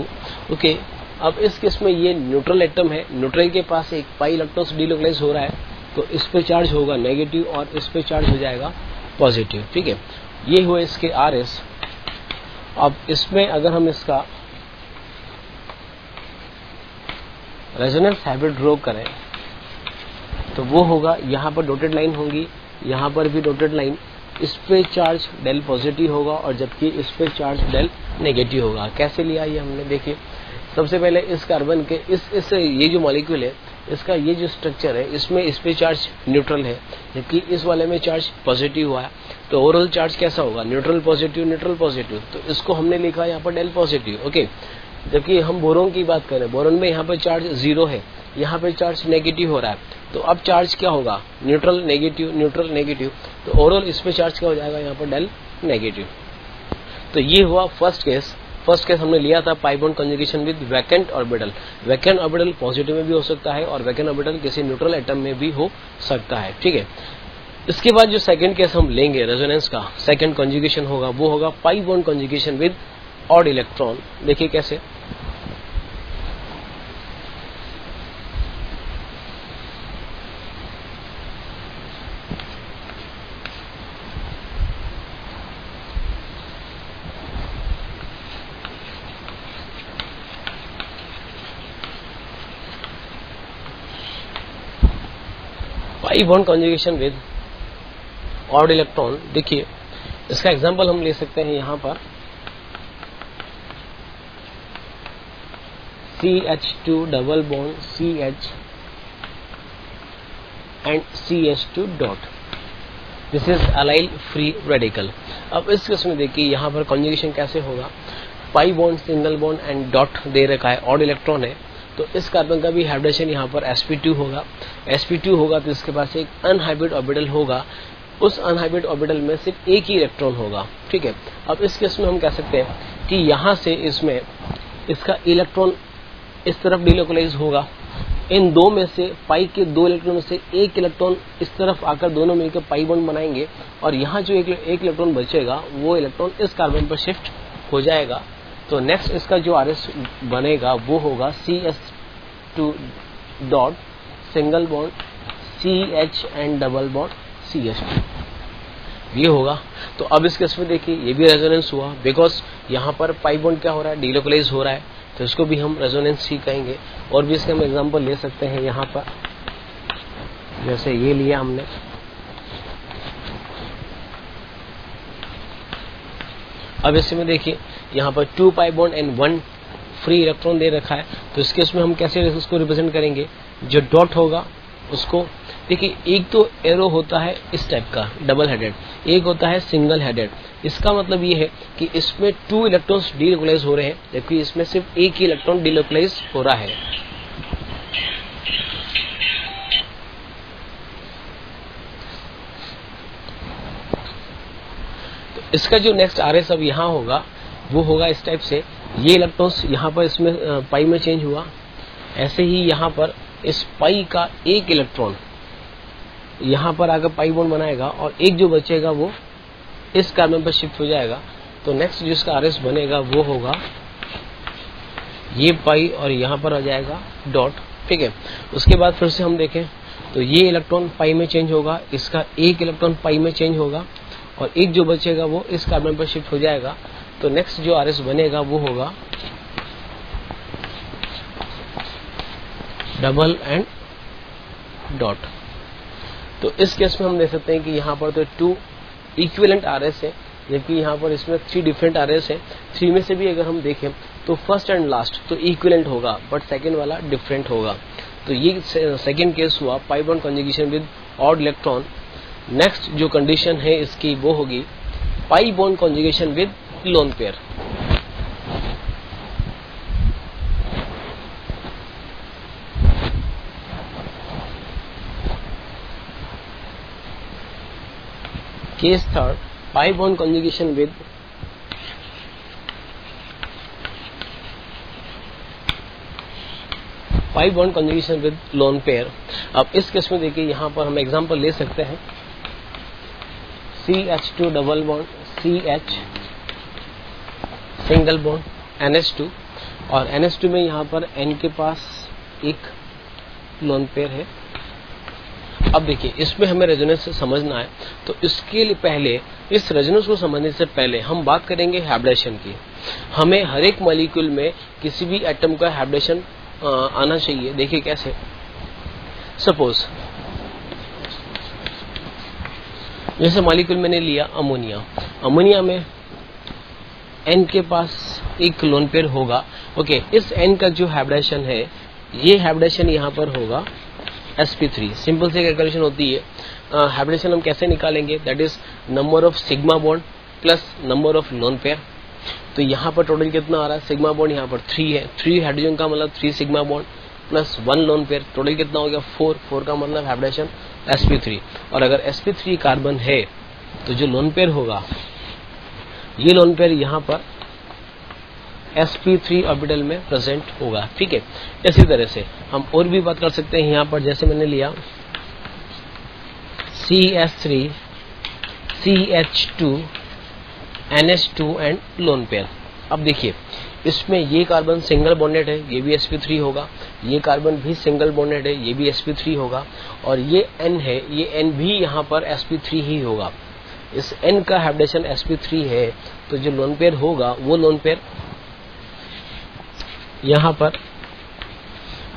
ओके, अब इस केस में ये न्यूट्रल एटम है, न्यूट्रल के पास एक पाई इलेक्ट्रॉन डिलोकलाइज हो रहा है, तो इस पे चार्ज होगा नेगेटिव और इस पे चार्ज हो जाएगा पॉजिटिव। ठीक है, ये हुए इसके RS। अब इसमें अगर हम इसका रेजोनेंस हैबिट ड्रॉ करें तो वो होगा, यहाँ पर डॉटेड लाइन होगी, यहाँ पर भी डॉटेड लाइन, इस पे चार्ज डेल पॉजिटिव होगा और जबकि इस पे चार्ज डेल नेगेटिव होगा। कैसे लिया ये हमने? देखिए, सबसे पहले इस कार्बन के इस ये जो मॉलिक्यूल है इसका ये जो स्ट्रक्चर है इसमें इस पे चार्ज न्यूट्रल है जबकि इस वाले में चार्ज पॉजिटिव हुआ है, तो ओवरऑल चार्ज कैसा होगा? Neutral positive. तो इसको हमने लिखा यहाँ पर डेल पॉजिटिव। ओके, जबकि हम बोरोन की बात करें, बोरोन में यहाँ पर चार्ज 0 है, यहाँ पे चार्ज नेगेटिव हो रहा है, तो अब चार्ज क्या होगा? Neutral negative. तो ओवरऑल इस पे चार्ज क्या हो जाएगा? यहाँ पर डेल नेगेटिव। तो ये हुआ फर्स्ट केस हमने लिया था pi bond conjugation with vacant orbital. Vacant orbital positive में भी हो सकता है और वैकेंट ऑर्बिटल किसी न्यूट्रल एटम में भी हो सकता है। ठीक है, इसके बाद जो सेकंड केस हम लेंगे रेजोनेंस का, सेकंड कॉन्जुगेशन होगा, वो होगा pi bond conjugation with odd electron. देखिए कैसे। पाई bond conjugation with odd electron, देखिए इसका एग्जांपल हम ले सकते हैं यहाँ पर CH2 double bond CH and CH2 dot, this is allyl free radical. अब इस केस में देखिए यहाँ पर कॉन्जुगेशन कैसे होगा? Pi bond single bond and dot दे रखा है, ऑड इलेक्ट्रॉन है, तो इस कार्बन का भी हाइब्रिडेशन यहाँ पर sp2 होगा तो इसके पास एक अनहाइब्रिड ऑर्बिटल होगा, उस अनहाइब्रिड ऑर्बिटल में सिर्फ एक ही इलेक्ट्रॉन होगा। ठीक है, अब इस केस में हम कह सकते हैं कि यहाँ से इसमें इसका इलेक्ट्रॉन इस तरफ डिलोकलाइज होगा, इन दो में से पाई के 2 इलेक्ट्रॉन में से एक इलेक्ट्रॉन इस तरफ आकर दोनों मिलकर पाई बॉन्ड बनाएंगे और यहाँ जो एक इलेक्ट्रॉन बचेगा वो इलेक्ट्रॉन इस कार्बन पर शिफ्ट हो जाएगा। तो नेक्स्ट इसका जो RS बनेगा वो होगा CH2 dot single bond CH and double bond CH2, ये होगा। तो अब इस केस में देखिए ये भी रेजोनेंस हुआ बिकॉज यहाँ पर पाई बॉन्ड क्या हो रहा है? डिलोकलाइज हो रहा है, तो इसको भी हम रेजोनेंस ही कहेंगे। और भी इसके हम एग्जांपल ले सकते हैं यहाँ पर, जैसे ये लिया हमने, अब इसमें देखिए यहाँ पर 2 pi bond and 1 free electron दे रखा है। तो इसके उसमें हम कैसे उसको रिप्रेजेंट करेंगे, जो डॉट होगा उसको, देखिए एक तो एरो होता है इस टाइप का डबल हेडेड, एक होता है सिंगल हेडेड। इसका मतलब ये है कि इसमें 2 इलेक्ट्रॉन्स डीलोकलाइज हो रहे हैं, जबकि इसमें सिर्फ एक ही इलेक्ट्रॉन डीलोकलाइज हो रहा है। तो इसका जो नेक्स्ट आरएस अब यहाँ होगा वो होगा इस टाइप से, ये इलेक्ट्रॉन्स यहाँ पर इसमें पाई में चेंज हुआ, ऐसे ही यहाँ पर इस पाई का एक इलेक्ट्रॉन यहाँ पर आकर पाई बॉन्ड बनाएगा और एक जो बचेगा वो इस कार्बन पर शिफ्ट हो जाएगा। तो नेक्स्ट जो इसका आरएस बनेगा वो होगा ये पाई और यहाँ पर आ जाएगा डॉट, ठीक है। उसके बाद फिर से हम देखें तो ये इलेक्ट्रॉन पाई में चेंज होगा, इसका एक इलेक्ट्रॉन पाई में चेंज होगा और एक जो बचेगा वो इस कार्बन पर शिफ्ट हो जाएगा। तो नेक्स्ट जो आरएस बनेगा वो होगा डबल एंड डॉट। तो इस केस में हम देख सकते हैं कि यहाँ पर तो 2 इक्विवेलेंट आरएस है, जबकि यहाँ पर इसमें 3 डिफरेंट आरएस है। 3 में से भी अगर हम देखें तो फर्स्ट एंड लास्ट तो इक्विवेलेंट होगा, बट सेकेंड वाला डिफरेंट होगा। तो ये सेकेंड केस हुआ पाई bond conjugation with odd electron. Next जो कंडीशन है इसकी वो होगी पाई bond conjugation with lone pair. Case third, pi bond conjugation with pi bond conjugation with lone pair. अब इस केस में देखिए यहाँ पर हम एग्जांपल ले सकते हैं CH2 double bond CH single bond NH2, और NH2 में यहाँ पर N के पास एक लोन पेयर है। अब देखिए इसमें हमें रेजोनेंस से समझना है, तो इसके लिए पहले इस रेजोनेंस को समझने से पहले हम बात करेंगे हाइब्रिडेशन की। हमें हर एक मॉलिक्यूल में किसी भी एटम का हाइब्रिडेशन आना चाहिए। देखिए कैसे, सपोज जैसे मॉलिक्यूल मैंने लिया अमोनिया, अमोनिया में N के पास एक लोन पेयर होगा, ओके। इस N का जो हाइब्रिडेशन है, ये हाइब्रिडेशन यहाँ पर होगा sp3। सिंपल से कैलकुलेशन होती है, हाइब्रिडेशन हम कैसे निकालेंगे, that is number of sigma bond plus number of lone pair. तो यहाँ पर टोटल कितना आ रहा है, सिग्मा बॉन्ड यहाँ पर 3 है, 3 हाइड्रोजन का मतलब 3 sigma bond plus 1 lone pair, total कितना हो गया 4 का मतलब हाइब्रिडेशन sp3। और अगर sp3 कार्बन है तो जो लोन पेयर होगा, ये लोन पेयर यहाँ पर sp3 ऑर्बिटल में प्रेजेंट होगा, ठीक है। इसी तरह से हम और भी बात कर सकते हैं यहाँ पर, जैसे मैंने लिया CH3 CH2 NH2 and lone pair. अब देखिए इसमें ये कार्बन सिंगल बॉन्डेड है, ये भी sp3 होगा, ये कार्बन भी सिंगल बॉन्डेड है, ये भी sp3 होगा, और ये N है, ये N भी यहाँ पर sp3 ही होगा। इस N का हाइब्रिडेशन sp3 है, तो जो लोन पेयर होगा वो लोन पेयर यहाँ पर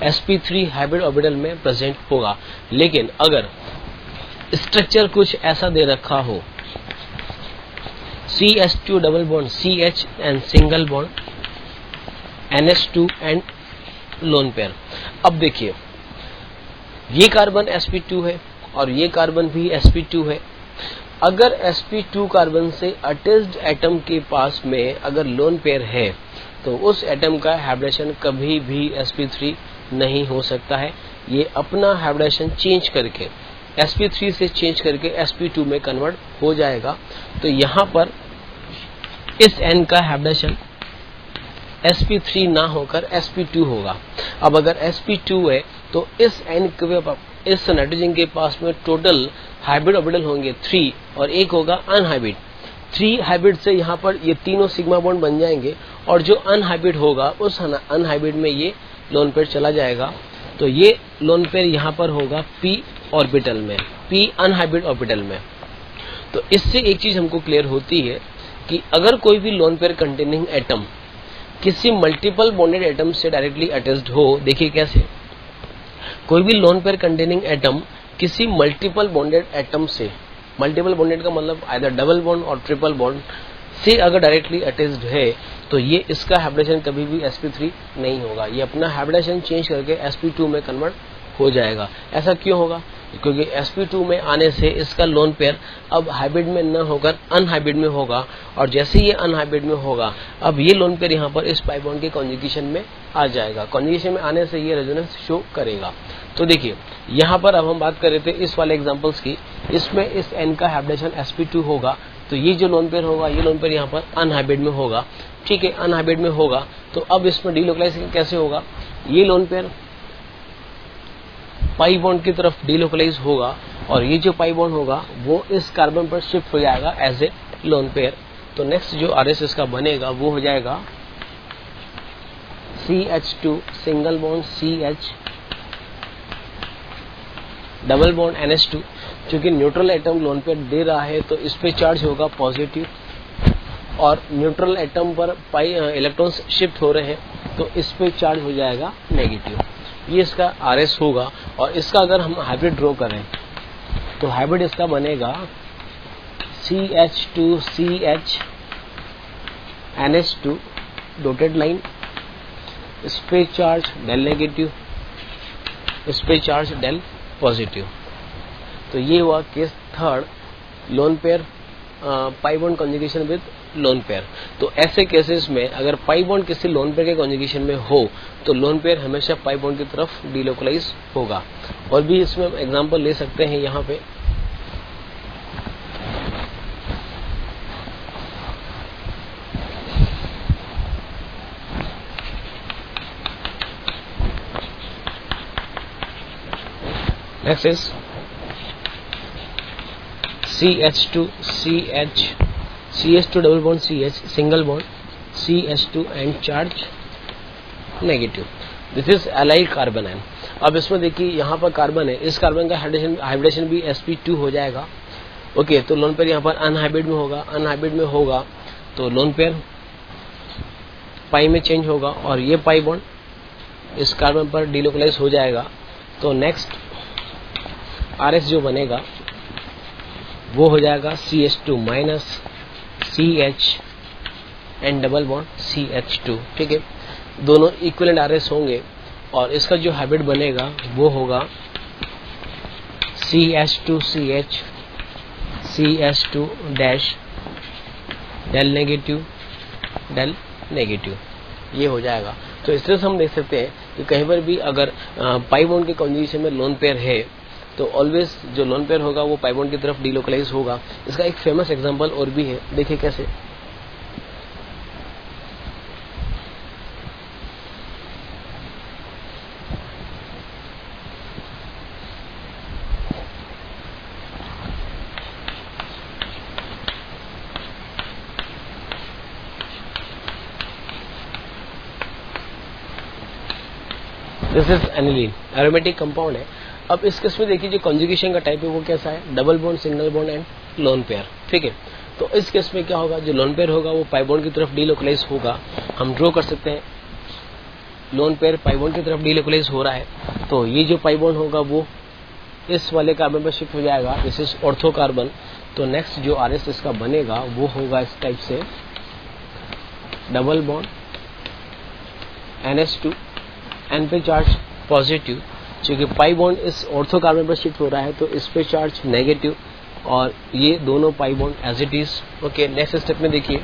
sp3 हाइब्रिड ऑर्बिटल में प्रेजेंट होगा। लेकिन अगर स्ट्रक्चर कुछ ऐसा दे रखा हो, CH2 double bond CH and single bond NH2 and lone pair. अब देखिए ये कार्बन sp2 है और ये कार्बन भी sp2 है। अगर sp2 कार्बन से अटैच्ड एटम के पास में अगर लोन पेयर है, तो उस एटम का हाइब्रिडेशन कभी भी sp3 नहीं हो सकता है। ये अपना हाइब्रिडेशन चेंज करके sp3 से चेंज करके sp2 में कन्वर्ट हो जाएगा। तो यहाँ पर इस N का हाइब्रिडेशन sp3 ना होकर sp2 होगा। अब अगर sp2 है तो इस N के इस नाइट्रोजन के पास में टोटल हाइब्रिड ऑर्बिटल होंगे 3 और एक होगा अनहाइब्रिड। 3 हाइब्रिड से यहाँ पर ये तीनों सिग्मा बॉन्ड बन जाएंगे, और जो अनहाइब्रिड होगा उस अनहाइब्रिड में ये लोन पेयर चला जाएगा। तो ये लोन पेयर यहाँ पर होगा p ऑर्बिटल में, p अनहाइब्रिड ऑर्बिटल में। तो इससे एक चीज हमको क्लियर होती है कि अगर कोई भी लोन पेयर कंटेनिंग एटम किसी मल्टीपल बॉन्डेड एटम से डायरेक्टली अटैच्ड हो। देखिए कैसे, कोई भी लोन पेयर कंटेनिंग एटम किसी मल्टीपल बॉन्डेड एटम से, मल्टीपल बॉन्डेड का मतलब आइदर डबल बॉन्ड और ट्रिपल बॉन्ड से अगर डायरेक्टली अटैच्ड है तो ये इसका हाइब्रिडेशन कभी भी sp3 नहीं होगा, ये अपना हाइब्रिडेशन चेंज करके sp2 में कन्वर्ट हो जाएगा। ऐसा क्यों होगा? क्योंकि sp2 में आने से इसका लोन पेयर अब हाइब्रिड में न होकर अनहाइब्रिड में होगा, और जैसे ये अनहाइब्रिड में होगा अब ये लोन पेयर यहाँ पर इस पाई बॉन्ड के कॉन्जुगेशन में आ जाएगा। कॉन्जुगेशन में आने से ये रेजोनेंस शो करेगा। तो देखिए यहाँ पर अब हम बात कर रहे थे इस वाले एग्जांपल्स की, इसमें इस n का हाइब्रिडेशन sp2 होगा, तो ये जो लोन पेयर होगा ये लोन पेयर यहाँ पर अनहाइब्रिड में होगा। ठीक है, अनहाइब्रिड में होगा तो अब इसमें डीलोकलाइजेशन कैसे होगा? ये लोन पेयर पाई बॉन्ड की तरफ डीलोकलाइज होगा और ये जो पाई बॉन्ड होगा वो इस कार्बन पर शिफ्ट हो जाएगा एज ए लोन पेयर। तो नेक्स्ट जो RS इसका बनेगा वो हो जाएगा CH2 single bond CH double bond NH2। क्योंकि न्यूट्रल एटम लोन पेयर दे रहा है तो इस पे चार्ज होगा पॉजिटिव, और न्यूट्रल एटम पर पाई इलेक्ट्रॉन्स शिफ्ट हो रहे हैं तो इस पे चार्ज हो जाएगा नेगेटिव। ये इसका RS होगा। और इसका अगर हम हाइब्रिड ड्रॉ करें तो हाइब्रिड इसका बनेगा CH2CH NH2 डॉटेड लाइन, इस पे चार्ज डेल नेगेटिव, इस पे चार्ज डेल पॉजिटिव। तो ये हुआ case third, lone pair pi bond conjugation with lone pair. तो ऐसे केसेस में अगर पाई बॉन्ड किसी लोन पेयर के कॉन्जुगेशन में हो तो लोन पेयर हमेशा पाई बॉन्ड की तरफ डीलोकलाइज होगा। और भी इसमें एग्जांपल ले सकते हैं यहाँ पे, next is CH2 double bond CH single bond CH2 and charge negative. This is allied carbon ion. अब इसमें देखिए यहाँ पर कार्बन है, इस कार्बन का हाइब्रिडेशन भी sp2 हो जाएगा। ओके, तो लोन पेयर यहाँ पर अनहाइब्रिड में होगा, अनहाइब्रिड में होगा तो लोन पेयर पाई में चेंज होगा और ये पाई बॉन्ड इस कार्बन पर डीलोकलाइज हो जाएगा। तो नेक्स्ट RS जो बनेगा वो हो जाएगा CH2 minus CH and double bond CH2। ठीक है, दोनों इक्विवेलेंट RS होंगे और इसका जो हाइब्रिड बनेगा वो होगा CH2CH CH2 dash del negative del negative, ये हो जाएगा। तो इस तरह से हम देख सकते हैं कि कहीं पर भी अगर पाई बॉन्ड के कॉन्जुगेशन में लोन पेयर है तो ऑलवेज जो लोन पेयर होगा वो पाई बॉन्ड की तरफ डीलोकलाइज होगा। इसका एक फेमस एग्जांपल और भी है, देखिए कैसे। This is aniline, aromatic compound है। अब इस केस में देखिए जो कॉन्जुगेशन का टाइप है वो कैसा है, double bond single bond and lone pair. ठीक है, तो इस केस में क्या होगा, जो लोन पेयर होगा वो पाई बॉन्ड की तरफ डीलोकलाइज होगा। हम ड्रॉ कर सकते हैं लोन पेयर पाई बॉन्ड की तरफ डीलोकलाइज हो रहा है तो ये जो पाई बॉन्ड होगा वो इस वाले कार्बन पर शिफ्ट हो जाएगा, दिस इज ऑर्थो कार्बन। तो नेक्स्ट जो RS इसका बनेगा वो होगा इस टाइप से, डबल बॉन्ड NH2 N पे चार्ज पॉजिटिव, क्योंकि पाई बॉन्ड इस ऑर्थो कार्बन पर शिफ्ट हो रहा है तो इस पे चार्ज नेगेटिव और ये दोनों pi bond as it is. Okay, next step में देखिए,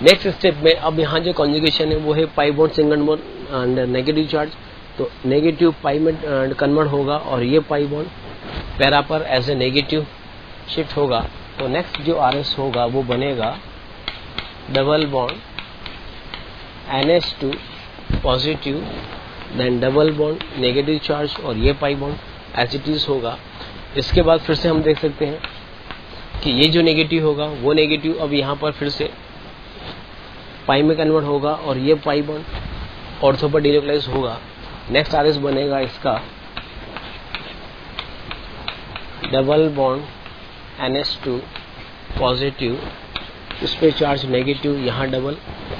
नेक्स्ट स्टेप में अब यहाँ जो कॉन्जुगेशन है वो है pi bond single bond and negative charge. तो नेगेटिव पाई में कन्वर्ट होगा और ये पाई बॉन्ड पैरा पर एज ए नेगेटिव शिफ्ट होगा। तो नेक्स्ट जो RS होगा वो बनेगा double bond NH2 positive then double bond negative charge और ये pi bond as it is होगा। इसके बाद फिर से हम देख सकते हैं कि ये जो नेगेटिव होगा वो नेगेटिव अब यहाँ पर फिर से पाई में कन्वर्ट होगा और ये पाई बॉन्ड ऑर्थो पर डीलोकलाइज होगा। नेक्स्ट RS बनेगा इसका डबल बॉन्ड NH2 पॉजिटिव इस पे चार्ज नेगेटिव, यहाँ डबल,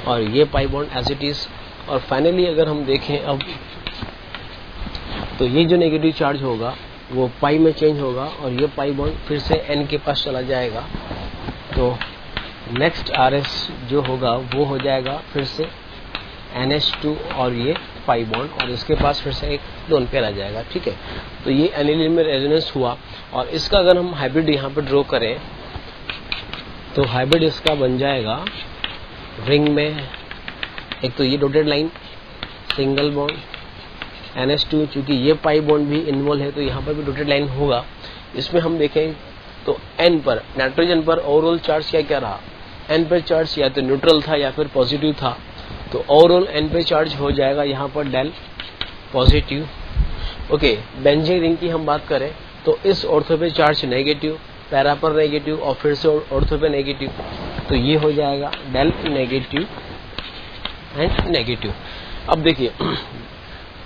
और ये pi bond as it is. और फाइनली अगर हम देखें अब, तो ये जो नेगेटिव चार्ज होगा वो पाई में चेंज होगा और ये पाई बॉन्ड फिर से n के पास चला जाएगा। तो नेक्स्ट RS जो होगा वो हो जाएगा फिर से NH2 और ये पाई बॉन्ड, और इसके पास फिर से एक लोन पेयर आ जाएगा। ठीक है, तो ये एनिलीन में रेजोनेंस हुआ। और इसका अगर हम हाइब्रिड यहाँ पर ड्रॉ करें तो हाइब्रिड इसका बन जाएगा रिंग में, एक तो ये dotted line single bond NH2, चूंकि ये पाई बॉन्ड भी इन्वॉल्व है तो यहाँ पर भी डॉटेड लाइन होगा। इसमें हम देखें तो N पर, नाइट्रोजन पर ओवरऑल चार्ज क्या रहा, N पर चार्ज या तो न्यूट्रल था या फिर पॉजिटिव था, तो ओवरऑल N पे चार्ज हो जाएगा यहाँ पर del positive. Okay, benzene ring की हम बात करें तो इस ऑर्थो पे चार्ज नेगेटिव, पैरा पर नेगेटिव और फिर से ऑर्थो पे नेगेटिव, तो ये हो जाएगा डेल नेगेटिव एंड नेगेटिव। अब देखिए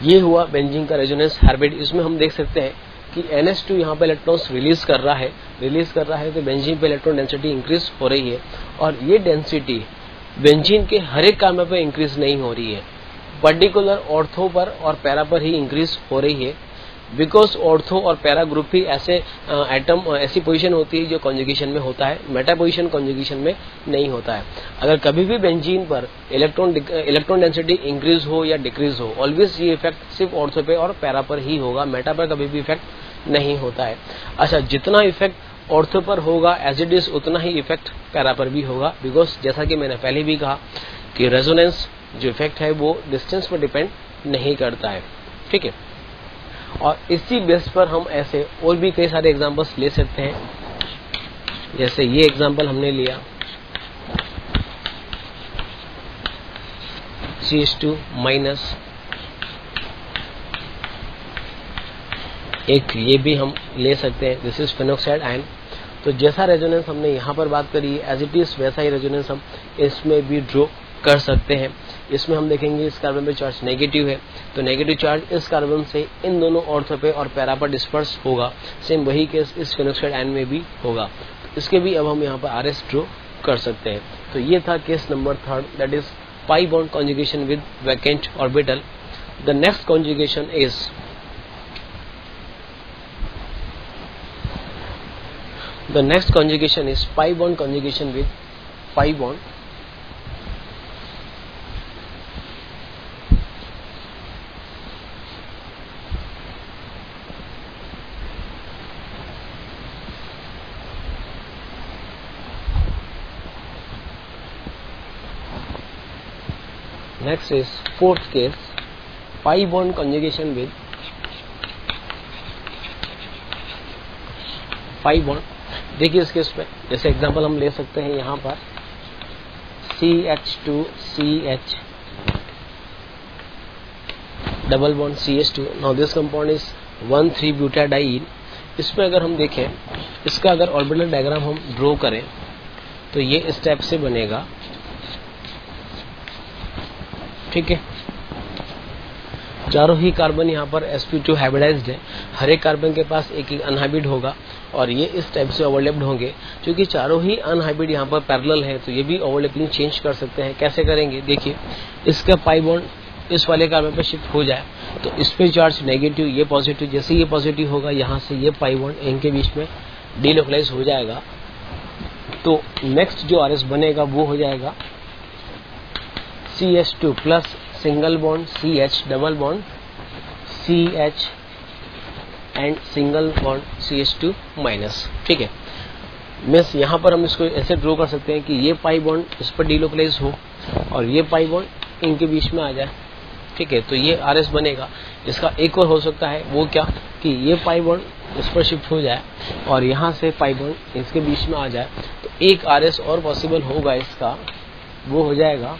ये हुआ बेंजीन का रेजोनेंस हाइब्रिड। इसमें हम देख सकते हैं कि NH2 यहाँ पे इलेक्ट्रॉन्स रिलीज कर रहा है तो बेंजीन पे इलेक्ट्रॉन डेंसिटी इंक्रीज हो रही है, और ये डेंसिटी बेंजीन के हर एक कार्बन पर इंक्रीज नहीं हो रही है, पर्टिकुलर ऑर्थो पर और पैरा पर ही इंक्रीज हो रही है। बिकॉज ऑर्थो और पैरा ग्रुप ही ऐसे एटम ऐसी पोजीशन होती है जो कॉन्जुगेशन में होता है, मेटा पोजीशन कॉन्जुगेशन में नहीं होता है। अगर कभी भी बेंजीन पर इलेक्ट्रॉन डेंसिटी इंक्रीज हो या डिक्रीज हो, ऑलवेज ये इफेक्ट सिर्फ ऑर्थो पे और पैरा पर ही होगा, मेटा पर कभी भी इफेक्ट नहीं होता है। अच्छा, जितना इफेक्ट ऑर्थो पर होगा एज इट इज उतना ही इफेक्ट पैरा पर भी होगा, बिकॉज जैसा कि मैंने पहले भी कहा कि रेजोनेंस जो इफेक्ट है वो डिस्टेंस पर डिपेंड नहीं करता है। ठीक है, और इसी बेस पर हम ऐसे और भी कई सारे एग्जांपल्स ले सकते हैं। जैसे ये एग्जांपल हमने लिया CH2 माइनस, एक ये भी हम ले सकते हैं, दिस इज फेनोक्साइड आयन। तो जैसा रेजोनेंस हमने यहाँ पर बात करी एज इट इज वैसा ही रेजोनेंस हम इसमें भी ड्रॉ कर सकते हैं। इसमें हम देखेंगे इस कार्बन पे चार्ज नेगेटिव है, तो नेगेटिव चार्ज इस कार्बन से इन दोनों ऑर्थो पे और पैरा पर डिस्पर्स होगा। सेम वही केस इस फेनोक्साइड आयन में भी होगा। इसके भी अब हम यहाँ पर RS ड्रॉ कर सकते हैं। तो ये था case number 3, that is pi bond conjugation with vacant orbital. The next conjugation is pi bond conjugation with pi bond next is fourth case, pi bond conjugation with pi bond। देखिए इस case में जैसे example हम ले सकते हैं यहाँ पर CH2CH double bond CH2। Now this compound is one three butadiene. इसमें अगर हम देखें, इसका अगर ऑर्बिटल डायग्राम हम ड्रॉ करें तो ये इस टाइप से बनेगा। ठीक है, चारों ही कार्बन यहाँ पर sp2 हाइब्रिडाइज्ड है, हर एक कार्बन के पास एक एक अनहाइब्रिड होगा और ये इस टाइप से ओवरलैप्ड होंगे। क्योंकि चारों ही अनहाइब्रिड यहाँ पर पैरेलल है तो ये भी ओवरलैपिंग चेंज कर सकते हैं। कैसे करेंगे, देखिए इसका पाई बॉन्ड इस वाले कार्बन पर शिफ्ट हो जाए तो इस पे चार्ज नेगेटिव, ये पॉजिटिव, जैसे ये पॉजिटिव होगा यहाँ से ये पाई बॉन्ड इनके बीच में डीलोकलाइज हो जाएगा। तो नेक्स्ट जो RS बनेगा वो हो जाएगा CH2 plus single bond CH double bond CH and single bond CH2 minus. ठीक है, मीन्स यहाँ पर हम इसको ऐसे ड्रॉ कर सकते हैं कि ये पाई बॉन्ड इस पर डीलोकलाइज हो और ये पाई बॉन्ड इनके बीच में आ जाए। ठीक है, तो ये RS बनेगा। इसका एक और हो सकता है वो क्या कि ये पाई बॉन्ड इस पर शिफ्ट हो जाए और यहाँ से पाई बॉन्ड इसके बीच में आ जाए। तो एक RS और पॉसिबल होगा इसका, वो हो जाएगा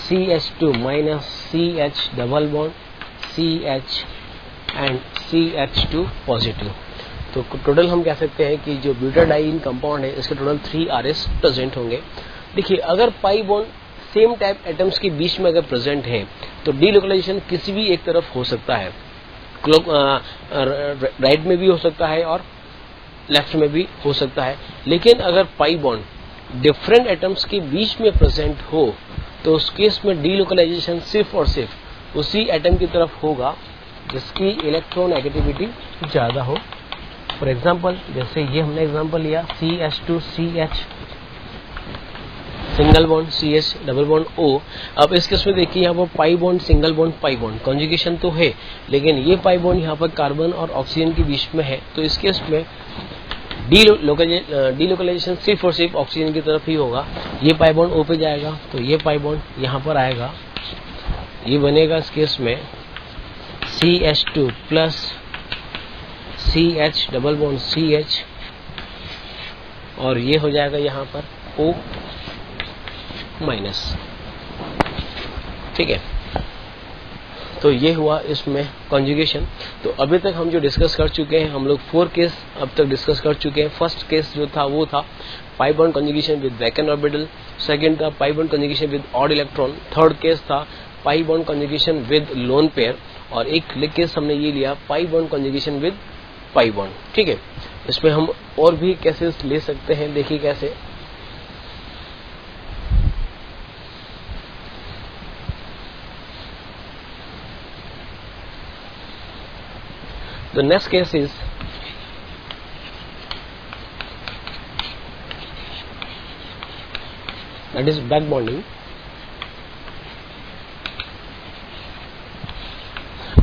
CH2 minus CH double bond CH and CH2 positive. तो टोटल हम कह सकते हैं कि जो ब्यूटाडाइन कंपाउंड है इसके टोटल 3 RS प्रेजेंट होंगे। देखिए अगर pi bond same type atoms के बीच में अगर प्रेजेंट है तो डीलोकलाइजेशन किसी भी एक तरफ हो सकता है, राइट में भी हो सकता है और लेफ्ट में भी हो सकता है। लेकिन अगर पाई बॉन्ड डिफरेंट एटम्स के बीच में प्रेजेंट हो तो उस केस में डीलोकलाइजेशन सिर्फ और सिर्फ उसी एटम की तरफ होगा जिसकी इलेक्ट्रोनेगेटिविटी ज़्यादा हो। फॉर एग्जांपल जैसे ये हमने एग्जांपल लिया CH2CH single bond CH double bond O। अब इस केस में देखिए यहाँ पर पाई bond single bond pi bond conjugation तो है, लेकिन ये पाई बॉन्ड यहाँ पर कार्बन और ऑक्सीजन के बीच में है, तो इस केस में डीलोकलाइजेशन सिर्फ और सिर्फ ऑक्सीजन की तरफ ही होगा। ये पाई बॉन्ड O पे जाएगा तो ये पाई बॉन्ड यहाँ पर आएगा, ये बनेगा इस केस में CH2 plus CH double bond CH और ये हो जाएगा यहाँ पर O माइनस। ठीक है, तो ये हुआ इसमें कॉन्जुगेशन। तो अभी तक हम जो डिस्कस कर चुके हैं, हम लोग 4 केस अब तक डिस्कस कर चुके हैं। फर्स्ट केस जो था वो था pi bond conjugation with vacant orbital, second था pi bond conjugation with odd electron, third case था pi bond conjugation with lone pair, और एक केस हमने ये लिया pi bond conjugation with pi bond. ठीक है, इसमें हम और भी केसेस ले सकते हैं, देखिए कैसे। The next case is that is back bonding।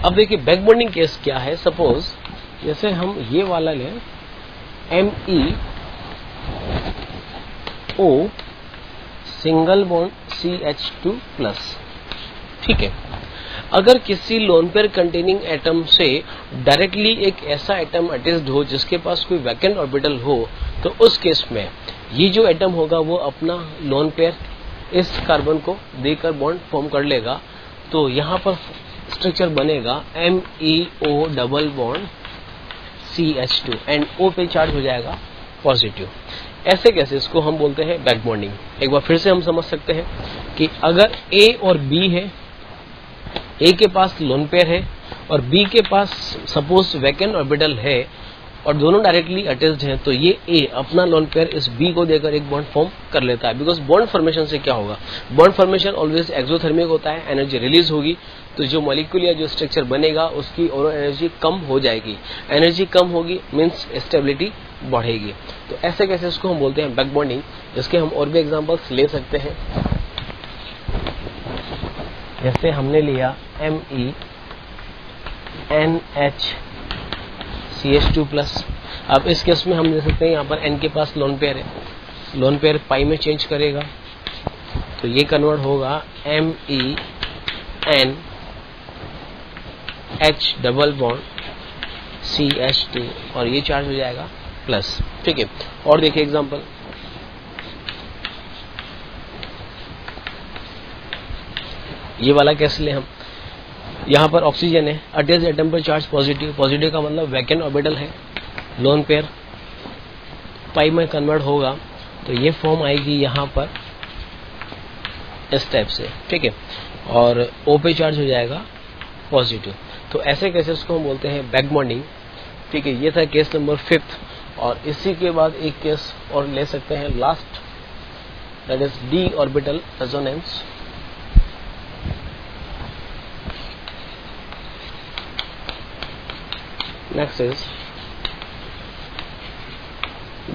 अब देखिए बैक बॉन्डिंग केस क्या है। सपोज जैसे हम ये वाला लें MEO single bond CH2 plus. ठीक है, अगर किसी लोन पेयर कंटेनिंग एटम से डायरेक्टली एक ऐसा एटम अटैच्ड हो जिसके पास कोई वैकेंट ऑर्बिटल हो, तो उस केस में ये जो एटम होगा वो अपना लोन पेयर इस कार्बन को देकर बॉन्ड फॉर्म कर लेगा। तो यहाँ पर स्ट्रक्चर बनेगा MEO double bond CH2 and O पे चार्ज हो जाएगा पॉजिटिव। ऐसे केसेस को हम बोलते हैं बैक बॉन्डिंग। एक बार फिर से हम समझ सकते हैं कि अगर A और B है, A के पास लोन पेयर है और B के पास सपोज वैकेंट ऑर्बिटल है और दोनों डायरेक्टली अटैच्ड हैं, तो ये A अपना लोन पेयर इस B को देकर एक बॉन्ड फॉर्म कर लेता है। बिकॉज बॉन्ड फॉर्मेशन से क्या होगा, बॉन्ड फॉर्मेशन ऑलवेज एक्सोथर्मिक होता है, एनर्जी रिलीज होगी, तो जो मॉलिक्यूल या जो स्ट्रक्चर बनेगा उसकी और एनर्जी कम हो जाएगी। एनर्जी कम होगी मीन्स स्टेबिलिटी बढ़ेगी। तो ऐसे केसेस को हम बोलते हैं बैक बॉन्डिंग। इसके हम और भी एग्जांपल्स ले सकते हैं। जैसे हमने लिया MENH CH2 अब इस केस में हम ले सकते हैं यहाँ पर N के पास लोन पेयर है, लोन पेयर पाई में चेंज करेगा तो ये कन्वर्ट होगा MENH डबल बॉन्ड CH2 और ये चार्ज हो जाएगा प्लस। ठीक है, और देखिए एग्जांपल, ये वाला कैसे ले हम, यहाँ पर ऑक्सीजन है, अटैच्ड एटम पर चार्ज पॉजिटिव, पॉजिटिव का मतलब वैकेंट ऑर्बिटल है, लोन पेयर पाई में कन्वर्ट होगा तो ये फॉर्म आएगी यहाँ पर इस टाइप से। ठीक है, और O पे चार्ज हो जाएगा पॉजिटिव। तो ऐसे केसेस को हम बोलते हैं बैक बॉन्डिंग। ठीक है, ये था केस नंबर 5 और इसी के बाद एक केस और ले सकते हैं last, that is D orbital resonance. Next is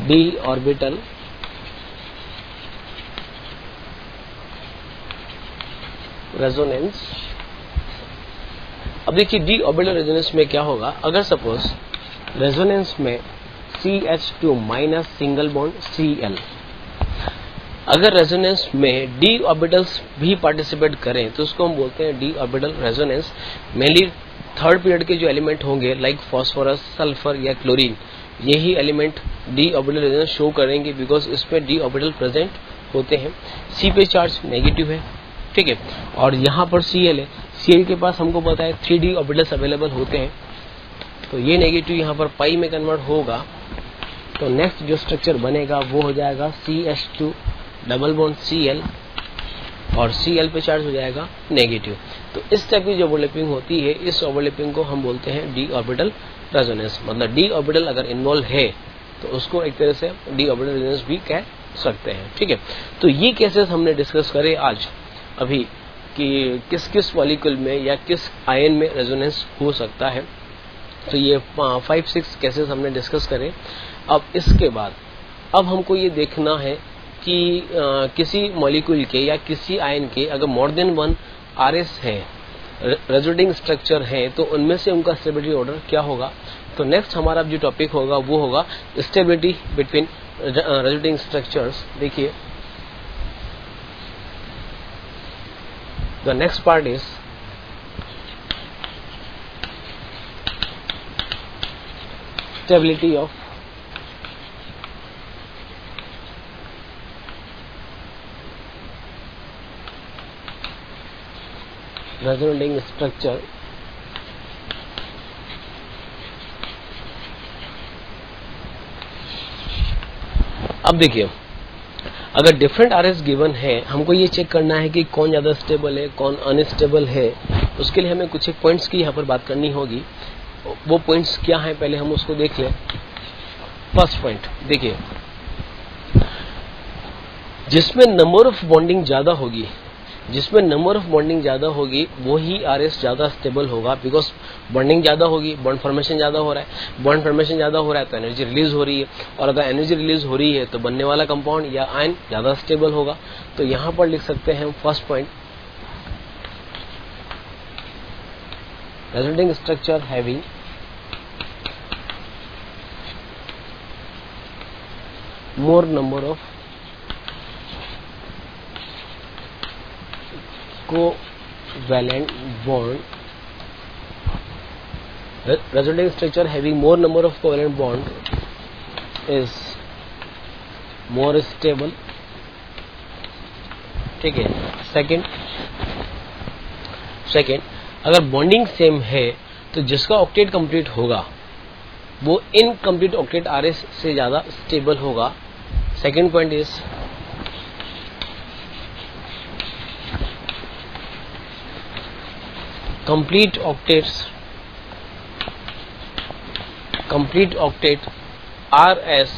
D orbital resonance। अब देखिए D ऑर्बिटल रेजोनेंस में क्या होगा, अगर सपोज रेजोनेंस में CH2 minus single bond Cl, अगर रेजोनेंस में D ऑर्बिटल्स भी पार्टिसिपेट करें तो उसको हम बोलते हैं D orbital resonance. Mainly third period के जो एलिमेंट होंगे लाइक फॉस्फोरस, सल्फर या क्लोरीन, यही element D orbital resonance show करेंगे बिकॉज इसमें D ऑर्बिटल प्रेजेंट होते हैं। C पे चार्ज नेगेटिव है। ठीक है, और यहाँ पर Cl है, Cl के पास हमको पता है 3D ऑर्बिटल्स अवेलेबल होते हैं, तो ये नेगेटिव यहाँ पर पाई में कन्वर्ट होगा तो नेक्स्ट जो स्ट्रक्चर बनेगा वो हो जाएगा CH2 डबल बॉन्ड Cl और Cl पे चार्ज हो जाएगा नेगेटिव। तो इस टाइप की जो ओवरलैपिंग होती है, इस ओवरलैपिंग को हम बोलते हैं D ऑर्बिटल रेजोनेंस। मतलब D ऑर्बिटल अगर इन्वॉल्व है तो उसको एक तरह से D ऑर्बिटल रेजोनेंस भी कह सकते हैं। ठीक है, तो ये केसेस हमने डिस्कस करे आज अभी कि किस किस मॉलिक्यूल में या किस आयन में रेजोनेंस हो सकता है। तो ये 5-6 केसेस हमने डिस्कस करे। अब इसके बाद अब हमको ये देखना है कि किसी मॉलिक्यूल के या किसी आयन के अगर मोर देन 1 RS है, रेजोनेटिंग स्ट्रक्चर है, तो उनमें से उनका स्टेबिलिटी ऑर्डर क्या होगा। तो नेक्स्ट हमारा जो टॉपिक होगा वो होगा स्टेबिलिटी बिटवीन रेजोनेटिंग स्ट्रक्चर्स। देखिए, the next part is stability of resonating structure अब देखिए, अगर डिफरेंट RS गिवन है, हमको ये चेक करना है कि कौन ज्यादा स्टेबल है, कौन अनस्टेबल है। उसके लिए हमें कुछ एक पॉइंट्स की यहाँ पर बात करनी होगी। वो पॉइंट्स क्या हैं पहले हम उसको देख लें। फर्स्ट पॉइंट देखिए, जिसमें नंबर ऑफ बॉन्डिंग ज्यादा होगी, जिसमें नंबर ऑफ बॉन्डिंग ज्यादा होगी वो ही RS ज्यादा स्टेबल होगा। बिकॉज बॉन्डिंग ज्यादा होगी, बॉन्ड फॉर्मेशन ज्यादा हो रहा है, बॉन्ड फॉर्मेशन ज्यादा हो रहा है तो एनर्जी रिलीज हो रही है, और अगर एनर्जी रिलीज हो रही है तो बनने वाला कंपाउंड या आयन ज्यादा स्टेबल होगा। तो यहां पर लिख सकते हैं हम first point, resonating structure having more number of covalent bond, resonating structure having more number of covalent bond is more stable। ठीक है, सेकेंड अगर बॉन्डिंग सेम है तो जिसका ऑक्टेट कंप्लीट होगा वो इनकम्प्लीट ऑक्टेट RS से ज्यादा स्टेबल होगा। Second point is complete octet RS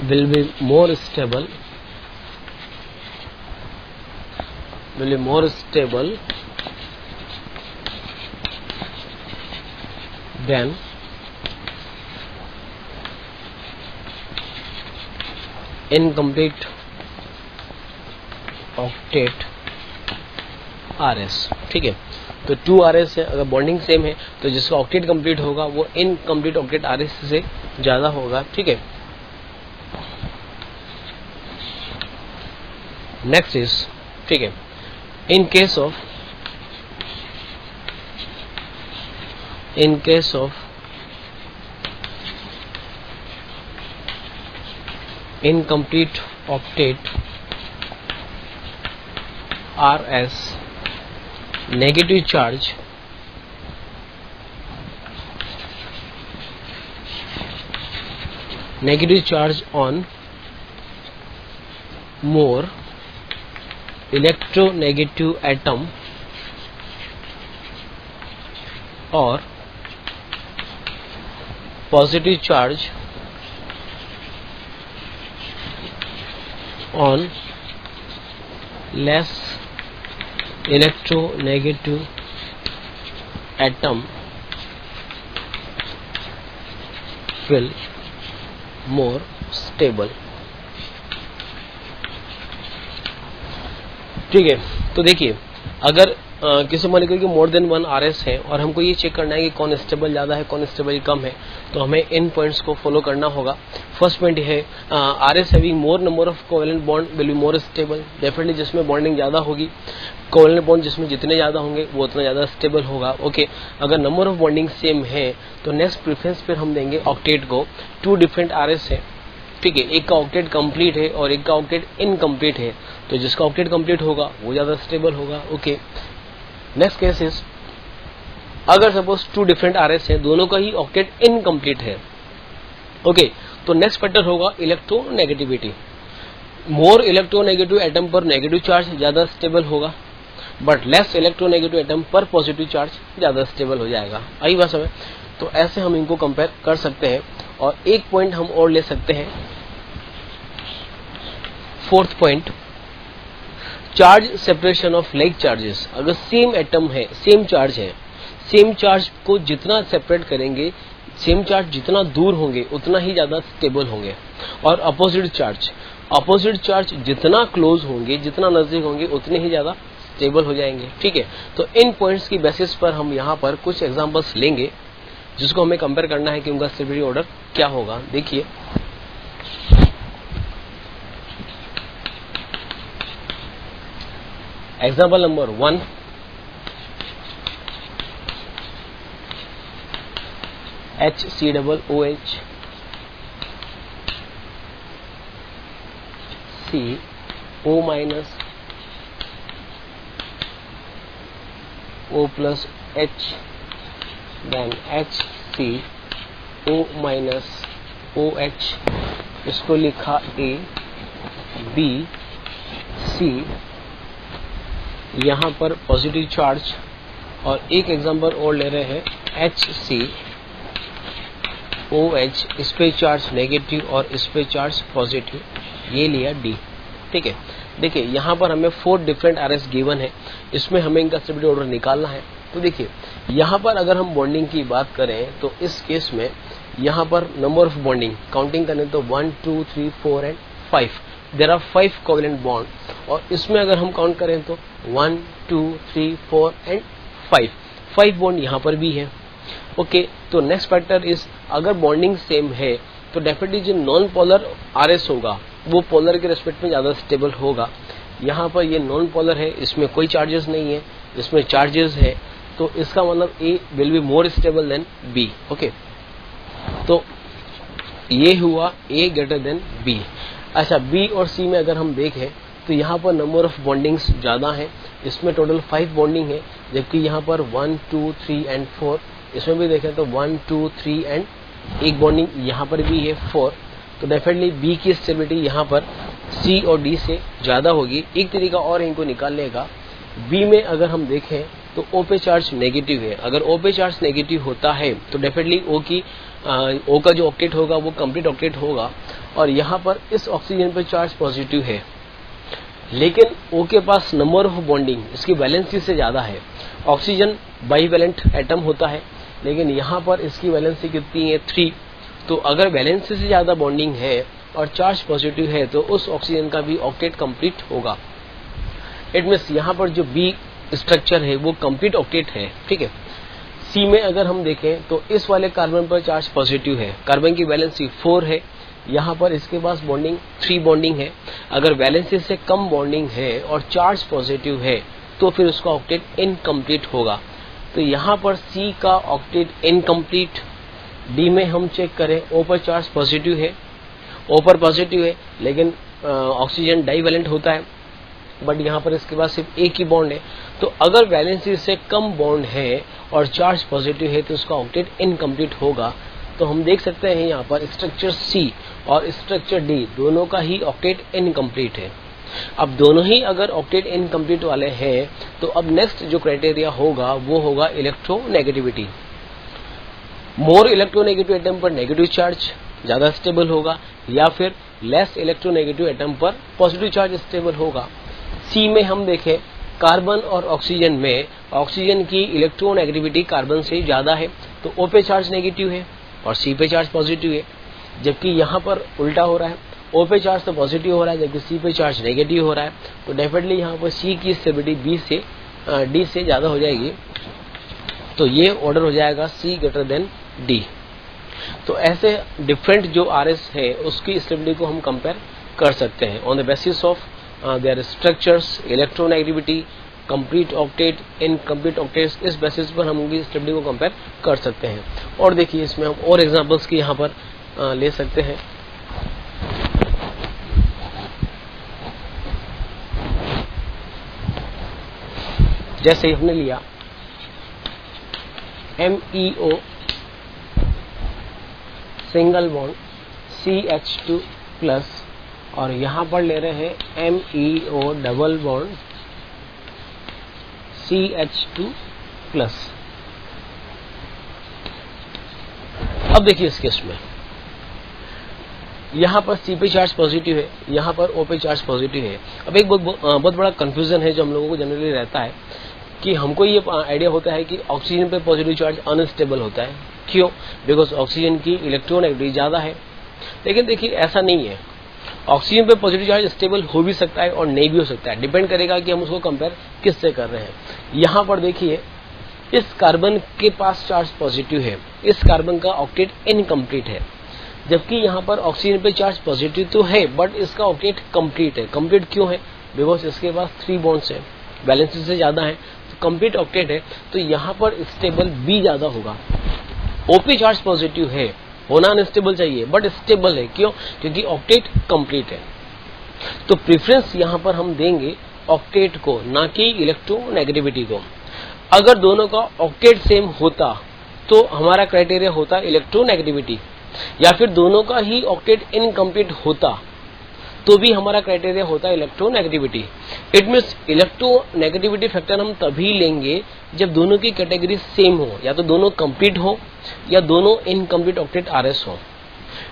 will be more stable than incomplete octet RS। ठीक है, तो 2 RS है, अगर बॉन्डिंग सेम है तो जिसका ऑक्टेट कंप्लीट होगा वो इनकम्प्लीट ऑक्टेट RS से ज्यादा होगा। ठीक है, नेक्स्ट इज, ठीक है, in case of incomplete octet RS, negative charge on more electronegative atom or positive charge on less electronegative atom will more stable। ठीक है, तो देखिए, अगर किसी मॉलिक्यूल की मोर देन 1 RS है और हमको ये चेक करना है कि कौन स्टेबल ज्यादा है, कौन स्टेबल कम है, तो हमें इन पॉइंट्स को फॉलो करना होगा। फर्स्ट पॉइंट है RS having more number of covalent bond will be more stable. Definitely जिसमें बॉन्डिंग ज्यादा होगी, कोवेलेंट बॉन्ड जिसमें जितने ज्यादा होंगे वो उतना ज्यादा स्टेबल होगा। ओके, अगर नंबर ऑफ बॉन्डिंग सेम है तो नेक्स्ट प्रेफरेंस फिर हम देंगे ऑक्टेट को। 2 डिफरेंट RS है, ठीक है, एक का ऑक्टेट कंप्लीट है और एक का ऑक्टेट इनकम्प्लीट है, तो जिसका ऑक्टेट कंप्लीट होगा वो ज्यादा स्टेबल होगा। ओके, नेक्स्ट केस इज, अगर सपोज 2 डिफरेंट RS है, दोनों का ही ऑक्टेट इनकम्प्लीट है। ओके, तो नेक्स्ट फैक्टर होगा इलेक्ट्रोनेगेटिविटी। मोर इलेक्ट्रोनेगेटिव एटम पर नेगेटिव चार्ज ज्यादा स्टेबल होगा, बट लेस इलेक्ट्रोनेगेटिव एटम पर पॉजिटिव चार्ज ज्यादा स्टेबल हो जाएगा। आई बात समझ? तो ऐसे हम इनको कंपेयर कर सकते हैं। और एक पॉइंट हम और ले सकते हैं fourth point, charge separation of like charges. अगर सेम एटम है, सेम चार्ज है, सेम चार्ज को जितना सेपरेट करेंगे, सेम चार्ज जितना दूर होंगे उतना ही ज्यादा स्टेबल होंगे। और अपोजिट चार्ज जितना क्लोज होंगे, जितना नजदीक होंगे, उतने ही ज्यादा स्टेबल हो जाएंगे। ठीक है, तो इन पॉइंट्स की बेसिस पर हम यहाँ पर कुछ एग्जांपल्स लेंगे जिसको हमें कंपेयर करना है कि उनका स्टेबिलिटी ऑर्डर क्या होगा। देखिए, example number 1, HCOOH CO minus O plus H, then HCO minus OH, इसको लिखा A, B, C, यहाँ पर पॉजिटिव चार्ज। और एक एग्जांपल और ले रहे हैं, HCOH, इस पे चार्ज नेगेटिव और इस पे चार्ज पॉजिटिव, ये लिया D। ठीक है, देखिए यहाँ पर हमें 4 डिफरेंट RS गिवन है, इसमें हमें इनका स्टेबिलिटी ऑर्डर निकालना है। तो देखिए यहाँ पर अगर हम बॉन्डिंग की बात करें तो इस केस में यहाँ पर नंबर ऑफ बॉन्डिंग काउंटिंग करें तो 1 2 3 4 and 5, there are 5 covalent bond. और इसमें अगर हम काउंट करें तो 1 2 3 4 एंड 5 बॉन्ड यहाँ पर भी है। ओके, तो नेक्स्ट फैक्टर इज, अगर बॉन्डिंग सेम है तो डेफिनेटली जो नॉन पोलर RS होगा वो पोलर के रेस्पेक्ट में ज्यादा स्टेबल होगा। यहाँ पर ये नॉन पोलर है, इसमें कोई चार्जेस नहीं है, इसमें चार्जेस है, तो इसका मतलब A will be more stable then B। Okay, तो ये हुआ A ग्रेटर देन B। अच्छा, B और C में अगर हम देखें तो यहाँ पर नंबर ऑफ बॉन्डिंग्स ज्यादा है, इसमें टोटल 5 बॉन्डिंग है, जबकि यहाँ पर 1 2 3 एंड 4, इसमें भी देखें तो 1 2 3 एंड एक बॉन्डिंग यहाँ पर भी है 4। तो डेफिनेटली B की स्टेबिलिटी यहाँ पर C और D से ज्यादा होगी। एक तरीका और इनको निकालने का, B में अगर हम देखें तो O पे चार्ज नेगेटिव है। अगर O पे चार्ज नेगेटिव होता है तो डेफिनेटली O का जो ऑक्टेट होगा वो कंप्लीट ऑक्टेट होगा। और यहाँ पर इस ऑक्सीजन पे चार्ज पॉजिटिव है, लेकिन O के पास नंबर ऑफ बॉन्डिंग इसकी वैलेंसी से ज्यादा है। ऑक्सीजन बाईवैलेंट एटम होता है, लेकिन यहाँ पर इसकी वैलेंसी कितनी है, 3। तो अगर वैलेंसी से ज्यादा बॉन्डिंग है और चार्ज पॉजिटिव है तो उस ऑक्सीजन का भी ऑक्टेट कंप्लीट होगा। इट मीन्स यहाँ पर जो B स्ट्रक्चर है वो कंप्लीट ऑक्टेट है। ठीक है, C में अगर हम देखें तो इस वाले कार्बन पर चार्ज पॉजिटिव है, कार्बन की वैलेंसी 4 है, यहाँ पर इसके पास बॉन्डिंग 3 बॉन्डिंग है। अगर वैलेंसी से कम बॉन्डिंग है और चार्ज पॉजिटिव है तो फिर उसका ऑक्टेट इनकम्प्लीट होगा। तो यहाँ पर C का ऑक्टेट इनकम्प्लीट। D में हम चेक करें, O पर चार्ज पॉजिटिव है, O पर पॉजिटिव है, लेकिन ऑक्सीजन डाईवैलेंट होता है, बट यहाँ पर इसके पास सिर्फ एक ही बॉन्ड है। तो अगर वैलेंसी से कम बॉन्ड है और चार्ज पॉजिटिव है तो उसका ऑक्टेट इनकम्प्लीट होगा। तो हम देख सकते हैं यहाँ पर स्ट्रक्चर C और स्ट्रक्चर D दोनों का ही ऑक्टेट इनकम्प्लीट है। अब दोनों ही अगर ऑक्टेट इनकम्प्लीट वाले हैं तो अब नेक्स्ट जो क्राइटेरिया होगा वो होगा इलेक्ट्रोनेगेटिविटी। मोर इलेक्ट्रोनेगेटिव एटम पर नेगेटिव चार्ज ज्यादा स्टेबल होगा, या फिर लेस इलेक्ट्रोनेगेटिव एटम पर पॉजिटिव चार्ज स्टेबल होगा। C में हम देखें, कार्बन और ऑक्सीजन में ऑक्सीजन की इलेक्ट्रोनेगेटिविटी कार्बन से ज्यादा है, तो O पे चार्ज नेगेटिव है और C पे चार्ज पॉजिटिव है। जबकि यहाँ पर उल्टा हो रहा है, O पे चार्ज तो पॉजिटिव हो रहा है जबकि C पे चार्ज नेगेटिव हो रहा है। तो डेफिनेटली यहाँ पर C की स्टेबिलिटी D से ज्यादा हो जाएगी। तो ये ऑर्डर हो जाएगा C ग्रेटर देन D। तो ऐसे डिफरेंट जो RS है उसकी स्टेबिलिटी को हम कंपेयर कर सकते हैं on the basis of their structures, electronegativity, complete octet, incomplete octets. इस बेसिस पर हम उनकी स्टेबिलिटी को कंपेयर कर सकते हैं। और देखिए इसमें हम और एग्जांपल्स की यहाँ पर ले सकते हैं। जैसे हमने लिया MEO single bond CH2 plus, और यहाँ पर ले रहे हैं MEO double bond CH2 plus. अब देखिए इस केस में यहाँ पर C पे चार्ज पॉजिटिव है, यहाँ पर O पे चार्ज पॉजिटिव है। अब एक बहुत बड़ा कंफ्यूजन है जो हम लोगों को जनरली रहता है कि हमको ये आइडिया होता है कि ऑक्सीजन पे पॉजिटिव चार्ज अनस्टेबल होता है। क्यों? बिकॉज ऑक्सीजन की इलेक्ट्रोनेगेटिविटी ज़्यादा है। लेकिन देखिए ऐसा नहीं है, ऑक्सीजन पे पॉजिटिव चार्ज स्टेबल हो भी सकता है और नहीं भी हो सकता है, डिपेंड करेगा कि हम उसको कंपेयर किससे कर रहे हैं। यहाँ पर देखिए इस कार्बन के पास चार्ज पॉजिटिव है, इस कार्बन का ऑक्टेट इनकम्प्लीट है, जबकि यहाँ पर ऑक्सीजन पे चार्ज पॉजिटिव तो है बट इसका ऑक्टेट कंप्लीट है। कंप्लीट क्यों है? बिकॉज इसके पास 3 बॉन्ड्स है, बैलेंस से ज्यादा है, तो कंप्लीट ऑक्टेट है, तो यहाँ पर स्टेबल बी ज्यादा होगा। O पे चार्ज पॉजिटिव है, होना अनस्टेबल चाहिए बट स्टेबल है। क्यों? क्योंकि ऑक्टेट कंप्लीट है। तो प्रेफरेंस यहाँ पर हम देंगे ऑक्टेट को, ना कि इलेक्ट्रोनेगेटिविटी को। अगर दोनों का ऑक्टेट सेम होता तो हमारा क्राइटेरिया होता इलेक्ट्रोनेगेटिविटी, या फिर दोनों का ही ऑक्टेट इनकम्प्लीट होता तो भी हमारा क्राइटेरिया होता है electronegativity. It means electronegativity factor हम तभी लेंगे जब दोनों की कैटेगरी सेम हो, या तो दोनों कंप्लीट हो या दोनों इनकम्प्लीट ऑक्टेट आरएस हो।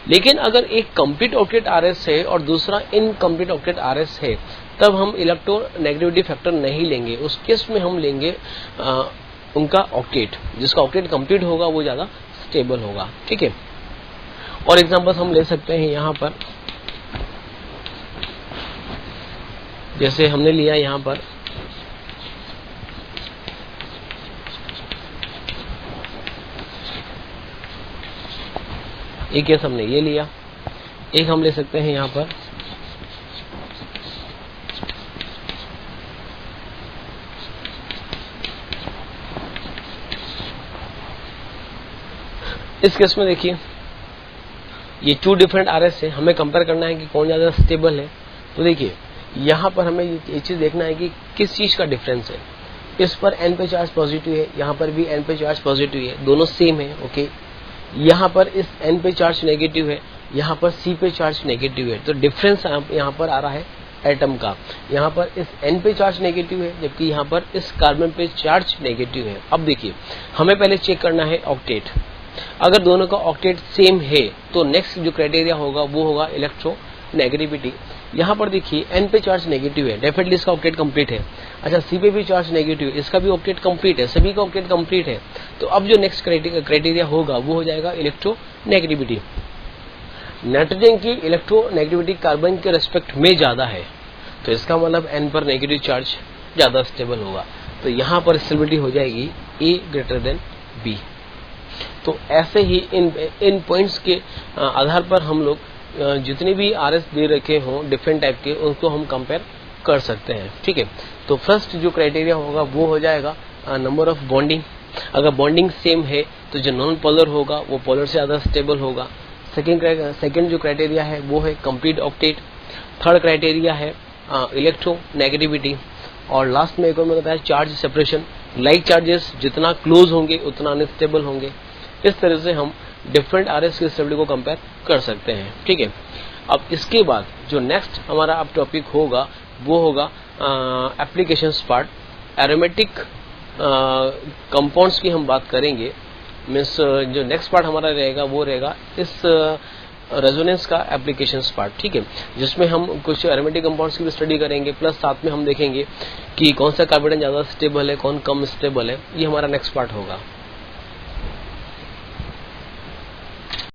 लेकिन अगर एक कंप्लीट ऑक्टेट आरएस है और दूसरा इनकम्प्लीट ऑक्टेट आरएस है, तब हम इलेक्ट्रोनेगेटिविटी फैक्टर नहीं लेंगे। उस केस में हम लेंगे उनका ऑक्टेट, जिसका ऑक्टेट कंप्लीट होगा वो ज्यादा स्टेबल होगा। ठीक है, और एग्जांपल्स हम ले सकते हैं यहाँ पर, जैसे हमने लिया यहाँ पर एक केस हमने ये लिया, एक हम ले सकते हैं यहाँ पर इस केस में देखिए ये 2 डिफरेंट आरएस है, हमें कंपेयर करना है कि कौन ज्यादा स्टेबल है। तो देखिए यहाँ पर हमें ये चीज देखना है कि किस चीज का डिफरेंस है। इस पर N पे चार्ज पॉजिटिव है, यहाँ पर भी N पे चार्ज पॉजिटिव है, दोनों सेम है। ओके, यहाँ पर इस N पे चार्ज नेगेटिव है, यहाँ पर C पे चार्ज नेगेटिव है, तो डिफरेंस यहाँ पर आ रहा है एटम का। यहाँ पर इस N पे चार्ज नेगेटिव है, जबकि यहाँ पर इस कार्बन पे चार्ज नेगेटिव है। अब देखिए हमें पहले चेक करना है ऑक्टेट। अगर दोनों का ऑक्टेट सेम है तो नेक्स्ट जो क्राइटेरिया होगा वो होगा इलेक्ट्रोनेगेटिविटी। यहाँ पर देखिए N पे चार्ज नेगेटिव है, डेफिनेटली इसका ऑक्टेट कंप्लीट है। अच्छा, C पे भी चार्ज नेगेटिव है, इसका भी ऑक्टेट कंप्लीट है, सभी का ऑक्टेट कंप्लीट है। तो अब जो नेक्स्ट क्राइटेरिया होगा वो हो जाएगा इलेक्ट्रोनेगेटिविटी। नाइट्रोजन की इलेक्ट्रोनेगेटिविटी कार्बन के रेस्पेक्ट में ज्यादा है, तो इसका मतलब N पर नेगेटिव चार्ज ज्यादा स्टेबल होगा, तो यहाँ पर स्टेबिलिटी हो जाएगी A ग्रेटर देन B। तो ऐसे ही इन पॉइंट्स के आधार पर हम लोग जितने भी आरएस दे रखे हों डिफरेंट टाइप के, उनको हम कंपेयर कर सकते हैं। ठीक है, तो फर्स्ट जो क्राइटेरिया होगा वो हो जाएगा नंबर ऑफ बॉन्डिंग। अगर बॉन्डिंग सेम है तो जो नॉन पोलर होगा वो पोलर से ज्यादा स्टेबल होगा। सेकेंड जो क्राइटेरिया है वो है कंप्लीट ऑक्टेट। थर्ड क्राइटेरिया है इलेक्ट्रोनेगेटिविटी, और लास्ट में एक और मैं बताया चार्ज सेपरेशन। लाइक चार्जेस जितना क्लोज होंगे उतना अनस्टेबल होंगे। इस तरह से हम डिफरेंट आरएस की स्टेबिलिटी को कंपेयर कर सकते हैं। ठीक है, अब इसके बाद जो नेक्स्ट हमारा अब टॉपिक होगा वो होगा एप्लीकेशंस पार्ट। एरोमेटिक कंपाउंड्स की हम बात करेंगे। मीन्स जो नेक्स्ट पार्ट हमारा रहेगा वो रहेगा इस रेजोनेंस का एप्लीकेशंस पार्ट। ठीक है, जिसमें हम कुछ एरोमेटिक कंपाउंड्स की भी स्टडी करेंगे, प्लस साथ में हम देखेंगे कि कौन सा कार्बोनेट ज्यादा स्टेबल है, कौन कम स्टेबल है। ये हमारा नेक्स्ट पार्ट होगा।